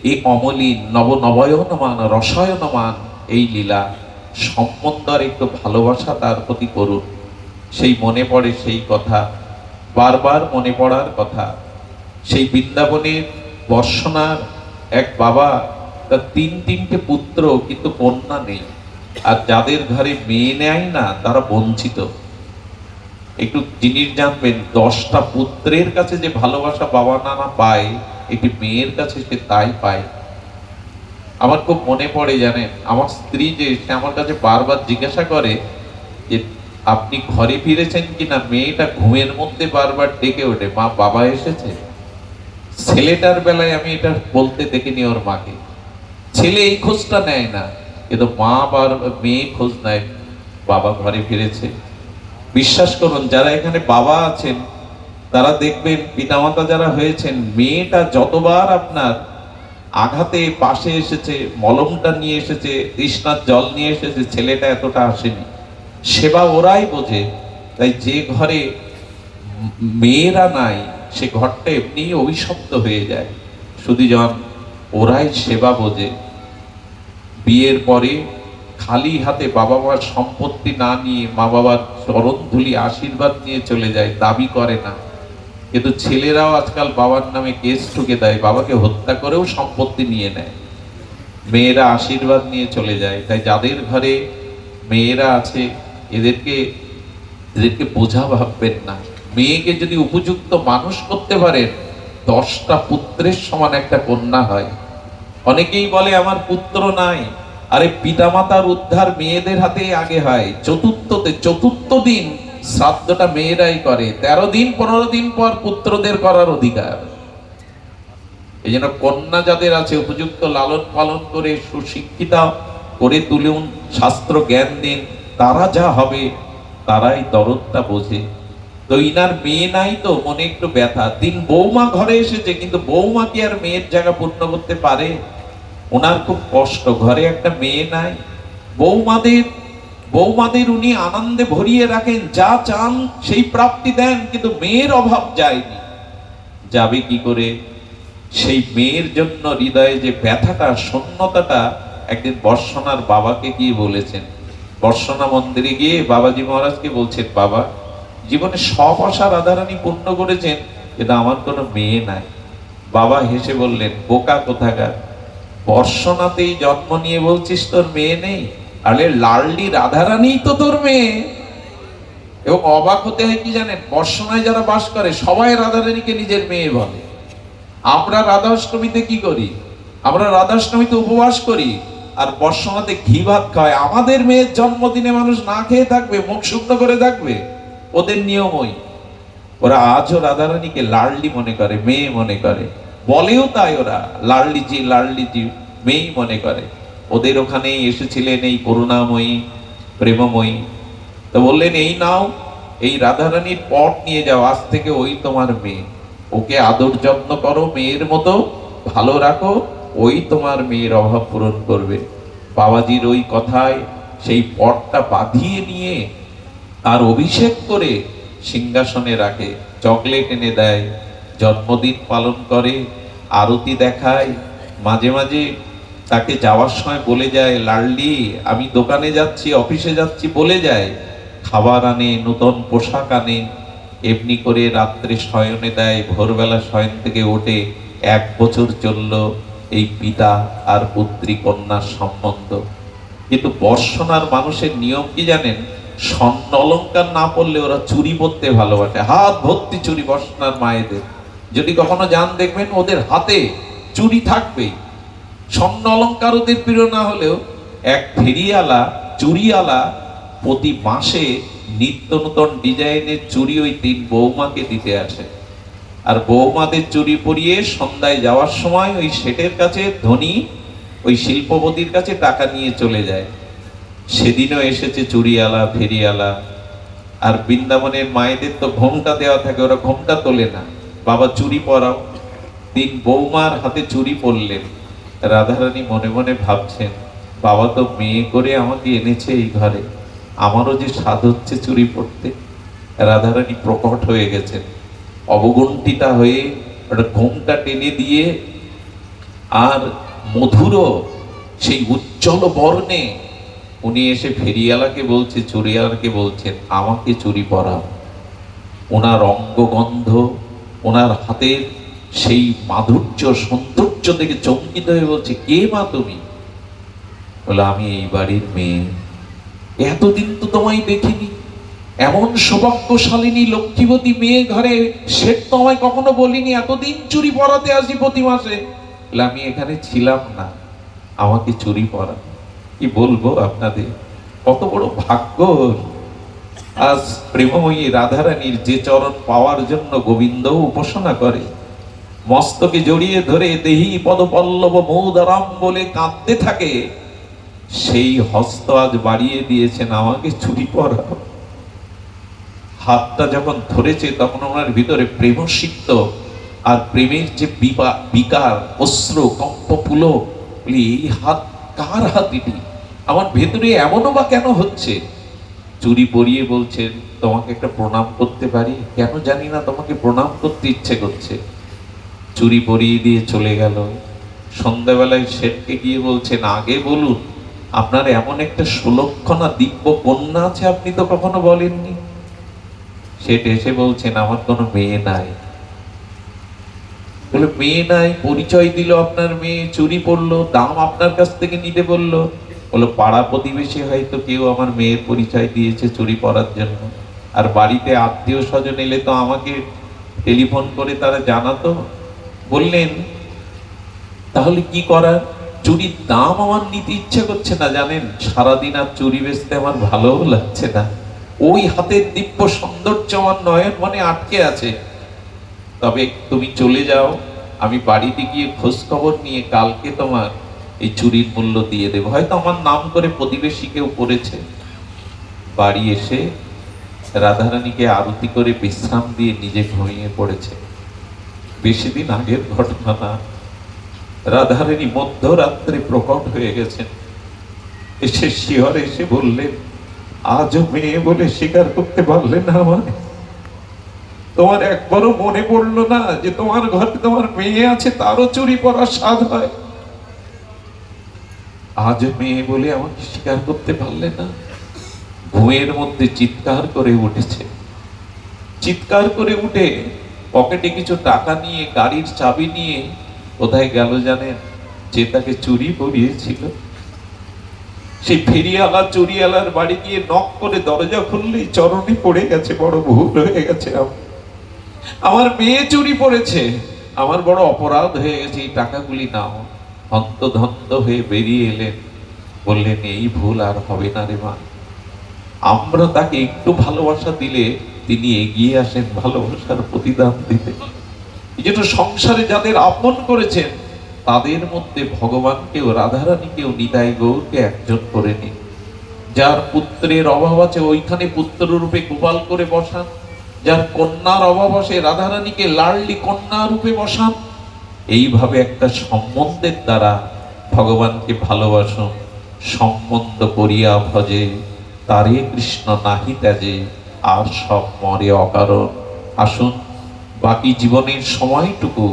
এই অমলিন নবনবয়নমান রসায়নমান এই লীলা সম্বন্ধ আর একটু ভালোবাসা তার প্রতি করুন। সেই মনে পড়ে সেই কথা, বারবার মনে পড়ার কথা। সেই বৃন্দাবনের বর্ষনার এক বাবা, তার তিনটে পুত্র, কিন্তু কন্যা নেই। আর যাদের ঘরে মেয়ে নেয় না তারা বঞ্চিত। একটু জিনিস জানবেন, 10টা পুত্রের কাছে যে ভালোবাসা বাবা নানা পায়, একটি মেয়ের কাছে সে তাই পায়। আমার খুব মনে পড়ে জানেন, আমার স্ত্রী যে সে আমার কাছে বারবার জিজ্ঞাসা করে যে আপনি ঘরে ফিরেছেন কিনা। মেয়েটা ঘুমের মধ্যে বারবার ডেকে ওঠে, মা বাবা এসেছে। ছেলেটার বেলায় আমি এটা বলতে দেখিনি ওর মাকে। ছেলে এই খোঁজটা নেয় না, কিন্তু মা মেয়ে খোঁজ নেয়, বাবা ঘরে ফিরেছে। বিশ্বাস করুন, যারা এখানে বাবা আছেন তারা দেখবেন, পিতামাতা যারা হয়েছেন, মেয়েটা যতবার আপনার আঘাতে পাশে এসেছে, মলমটা নিয়ে এসেছে, তৃষ্ণার জল নিয়ে এসেছে, ছেলেটা এতটা আসেনি। সেবা ওরাই বোঝে। তাই যে ঘরে মেয়েরা নাই সে ঘরটা এমনি অভিশপ্ত হয়ে যায়। শুধুজন ওরাই সেবা বোঝে। বিয়ের পরে খালি হাতে বাবা মার সম্পত্তি না নিয়ে মা বাবার চরণ ধুলি আশীর্বাদ নিয়ে চলে যায়, দাবি করে না। কিন্তু ছেলেরাও আজকাল বাবার নামে কেস ঠুকে দেয়, বাবাকে হত্যা করেও সম্পত্তি নিয়ে নেয়। মেয়েরা আশীর্বাদ নিয়ে চলে যায়। তাই যাদের ঘরে মেয়েরা আছে এদেরকে বোঝা ভাববেন না। মেয়েকে যদি উপযুক্ত মানুষ করতে পারেন, 10টা পুত্রের সমান একটা কন্যা হয়। অনেকেই বলে আমার পুত্র নাই। আরে পিতামাতার উদ্ধার মেয়েদের হাতেই আগে হয়। চতুর্থ দিন শ্রাদ্ধটা মেয়েরাই করে, 13 দিন 15 দিন পর পুত্রদের করার অধিকার। এই জন্য কন্যা যাদের আছে উপযুক্ত লালন পালন করে সুশিক্ষিতা করে তুলুন, শাস্ত্র জ্ঞান দিন, তারা যা হবে তারাই দরদটা বোঝে। তো ইনার মেয়ে নাই, তো মনে একটু ব্যথা। দিন বৌমা ঘরে এসেছে, কিন্তু বৌমা কি আর মেয়ের জায়গা পূর্ণ করতে পারে? ওনার খুব কষ্ট, ঘরে একটা মেয়ে নাই। বৌমাদের উনি আনন্দে ভরিয়ে রাখেন, যা চান সেই প্রাপ্তি দেন, কিন্তু মেয়ের অভাব যায়নি। যাবে কি করে? সেই মেয়ের জন্য হৃদয়ে যে ব্যথাটা, শূন্যতাটা, একদিন বর্ষণার বাবাকে গিয়ে বলেছেন। বর্ষণা মন্দিরে গিয়ে বাবাজি মহারাজকে বলছেন, বাবা, জীবনে সব আশা রাধারানী পূর্ণ করেছেন, কিন্তু আমার কোনো মেয়ে নাই। বাবা হেসে বললেন, বোকা কোথাকার, বর্ষণাতেই জন্ম নিয়ে বলছিস তোর মেয়ে নেই? আরে লাডলি রাধারানী তো তোর মেয়ে। এবং অবাক হতে হয় কি জানেন, বর্ষণায় যারা বাস করে সবাই রাধারানীকে নিজের মেয়ে বলে। আমরা রাধাষ্টমীতে কি করি? আমরা রাধাষ্টমীতে উপবাস করি, আর বর্ষণাতে ঘি ভাত খায়। আমাদের মেয়ের জন্মদিনে মানুষ না খেয়ে থাকবে, মুখ শুকনো করে থাকবে? ওদের নিয়মই। ওরা আজও রাধারানীকে লাডলি মনে করে, মেয়ে মনে করে, বলেও তাই। ওরা লাডলিজি লাডলিজি মেয়েই মনে করে। ওদের ওখানেই এসেছিলেন এই করুণাময়ী, প্রেমময়ী। তো বললেন, এই নাও, এই রাধারানীর পট নিয়ে যাও, আজ থেকে ওই তোমার মেয়ে। ওকে আদর যত্ন করো, মেয়ের মতো ভালো রাখো, ওই তোমার মেয়ের অভাব পূরণ করবে। বাবাজির ওই কথায় সেই পটটা বাঁধিয়ে নিয়ে আর অভিষেক করে সিংহাসনে রাখে, চকলেট এনে দেয়, জন্মদিন পালন করে, আরতি দেখায়। মাঝে মাঝে তাকে যাওয়ার সময় বলে যায়, লাডলি আমি দোকানে যাচ্ছি, অফিসে যাচ্ছি বলে যায়। খাবার আনে, নতুন পোশাক আনে। এমনি করে রাত্রে শয়নে দেয়, ভোরবেলা শয়ন থেকে ওঠে। 1 বছর চলল এই পিতা আর পুত্রী কন্যার সম্বন্ধ। কিন্তু বর্ষণার মানুষের নিয়ম কি জানেন? স্বর্ণ অলঙ্কার না পড়লে ওরা চুরি পরতে ভালোবাসে। হাত ভর্তি চুরি বর্ষণার মায়েদের। যদি কখনো যান দেখবেন ওদের হাতে চুরি থাকবেই। স্বর্ণ অলঙ্কার ওদের প্রিয় না হলেও এক ফেরিওয়ালা, চুরিওয়ালা প্রতি মাসে নিত্য নতুন ডিজাইনের চুরি ওই 3 বৌমাকে দিতে আসে। আর বৌমাদের চুরি পরিয়ে সন্ধ্যায় যাওয়ার সময় ওই শেঠের কাছে, ধনী ওই শিল্পপতির কাছে টাকা নিয়ে চলে যায়। সেদিনও এসেছে চুরিওয়ালা, ফেরিওয়ালা। আর বৃন্দাবনের মায়েদের তো ঘোমটা দেওয়া থাকে, ওরা ঘোমটা তোলে না। বাবা চুরি পরাও। 3 বৌমার হাতে চুরি পরলেন। রাধারানী মনে মনে ভাবছেন, বাবা তো মেয়ে করে আমাকে এনেছে এই ঘরে, আমারও যে স্বাদ হচ্ছে চুরি পড়তে। রাধারানী প্রকট হয়ে গেছেন, অবগুণ্ঠিতা হয়ে একটা ঘোমটা টেনে দিয়ে আর মধুর সেই উজ্জ্বল বর্ণে উনি এসে ফেরিওয়ালাকে বলছে, চুরিওয়ালাকে বলছেন, আমাকে চুরি পরাও। ওনার অঙ্গগন্ধ, ওনার হাতের সেই মাধুর্য, সৌন্দর্য দেখে চমকিত হয়ে বলছে, কে মা তুমি? বলে, আমি এই বাড়ির মেয়ে। এতদিন তো তোমায় দেখিনি, এমন সৌভাগ্যশালিনী লক্ষ্মীবতী মেয়ে ঘরে শেঠ তো আমায় কখনো বলিনি, এতদিন চুরি পরাতে আসি প্রতি মাসে। বলে, আমি এখানে ছিলাম না, আমাকে চুরি পরা। কি বলবো আপনাদের, কত বড় ভাগ্য। আজ প্রেমময়ী রাধারানীর যে চরণ পাওয়ার জন্য গোবিন্দ উপাসনা করে, মস্তকে জড়িয়ে ধরে দেহি পদপল্লব মৌদারাম বলে কাঁদতে থাকে, সেই হস্ত আজ বাড়িয়ে দিয়েছেন, আমাকে চুরি পরাও। হাতটা যখন ধরেছে তখন ওনার ভিতরে প্রেমসিক্ত আর প্রেমের যে বিকার, অশ্রু, কম্পপুল। বলি, এই হাত কার হাত এটি? আমার ভেতরে এমনও বা কেন হচ্ছে? চুরি পরিয়ে বলছেন, তোমাকে একটা প্রণাম করতে পারি? কেন জানি না, তোমাকে প্রণাম করতে ইচ্ছে করছে। চুরি পরিয়ে দিয়ে চলে গেল। সন্ধ্যাবেলায় শেঠকে গিয়ে বলছেন, আগে বলুন, আপনার এমন একটা সুলক্ষণা দিব্য কন্যা আছে, আপনি তো কখনো বলেননি। শেঠ এসে বলছেন, আমার কোনো মেয়ে নাই। বলে, মেয়ে নাই? পরিচয় দিল আপনার মেয়ে, চুরি পড়লো, দাম আপনার কাছ থেকে নিতে বললো। বলো, পাড়া প্রতিবেশী হয়তো কেউ আমার মেয়ের পরিচয় দিয়েছে চুরি পড়ার জন্য। আর বাড়িতে আত্মীয় স্বজন এলে তো আমাকে টেলিফোন করে তারা জানাতো। বললেন, তাহলে কি করার? চুরির দাম আমার নিতে ইচ্ছে করছে না, জানেন, সারাদিন আর চুরি বেচতে আমার ভালোও লাগছে না। ওই হাতের দিব্য সৌন্দর্য আমার নয়ন মনে আটকে আছে। তবে তুমি চলে যাও, আমি বাড়িতে গিয়ে খোঁজ খবর নিয়ে কালকে তোমার এই চুরির মূল্য দিয়ে দেবো। হয়তো আমার নাম করে প্রতিবেশী কেউ করেছে। বাড়ি এসে রাধারানীকে আরতি করে বিশ্রাম দিয়ে নিজে ঘুমিয়ে পড়েছে। বেশি দিন আগের ঘটনা না। রাধারানী মধ্যরাত্রে প্রকট হয়ে গেছেন, এসে শিহরে এসে বললেন, আজও মেয়ে বলে স্বীকার করতে পারলে না আমায়? তোমার একবারও মনে পড়লো না যে তোমার ঘরে তোমার মেয়ে আছে, তারও চুরি পড়ার স্বাদ হয়? আজ মেয়ে বলে আমাকে স্বীকার করতে পারলে না? ঘুমের মধ্যে চিৎকার করে উঠেছে। চিৎকার করে উঠে পকেটে কিছু টাকা নিয়ে, গাড়ির চাবি নিয়ে কোথায় গেল জানেন? যে তাকে চুরি পরিয়েছিল সেই ফেরিওয়ালা চুরিওয়ালার বাড়ি গিয়ে নক করে দরজা খুললেই চরণে পড়ে গেছে, বড় ভুল হয়ে গেছে, আমার মেয়ে চুরি পড়েছে, আমার বড় অপরাধ হয়ে গেছে, এই টাকাগুলি নাও। হন্তদন্ত হয়ে বেরিয়ে এলেন, বললেন, এই ভুল আর হবে না রে মা। আমরা তাকে একটু ভালোবাসা দিলে তিনি এগিয়ে আসেন ভালোবাসার প্রতিদান দিতে। এই জন্য সংসারে যাদের আপন করেছেন তাদের মধ্যে ভগবানকেও, রাধারানীকেও, নিতাই গৌরকে একজন করে নিন। যার পুত্রের অভাব আছে ওইখানে পুত্র রূপে গোপাল করে বসান। যার কন্যার অভাব আছে রাধারানীকে লাডলি কন্যা রূপে বসান। এইভাবে একটা সম্বন্ধের দ্বারা ভগবানকে ভালোবাসুন। সম্বন্ধ করিয়া ভজে তারে কৃষ্ণ নাহি ত্যাজে, আর সব মরে অকারণ। আসুন বাকি জীবনের সময়টুকু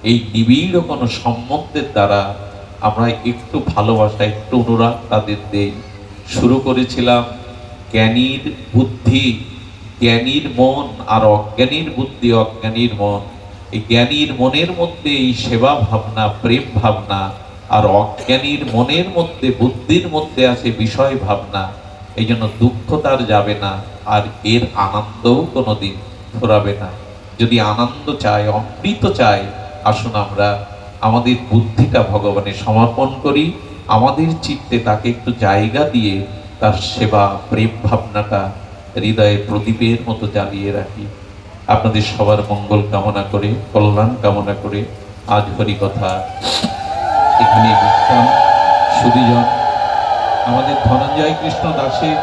এই নিবিড় কোনো সম্বন্ধের দ্বারা আমরা একটু ভালোবাসা, একটু অনুরাগ তাদের দেই। শুরু করেছিলাম জ্ঞানীর বুদ্ধি, জ্ঞানীর মন, আর অজ্ঞানীর বুদ্ধি, অজ্ঞানীর মন। এই জ্ঞানীর মনের মধ্যে এই সেবা ভাবনা, প্রেম ভাবনা, আর অজ্ঞানীর মনের মধ্যে, বুদ্ধির মধ্যে আছে বিষয় ভাবনা। এই জন্য দুঃখ তার যাবে না, আর এর আনন্দও কোনোদিন ফুরাবে না। যদি আনন্দ চাই, অমৃত চাই, আসুন আমরা আমাদের বুদ্ধিটা ভগবানের সমর্পণ করি। আমাদের চিত্তে তাকে একটু জায়গা দিয়ে তার সেবা, প্রেম ভাবনাটা হৃদয়ে প্রদীপের মতো জ্বালিয়ে রাখি। আপনাদের সবার মঙ্গল কামনা করে, কল্যাণ কামনা করে আজ হরি কথা এখানে বিশ্রাম। সুধীজন আমাদের ধনঞ্জয় কৃষ্ণ দাসের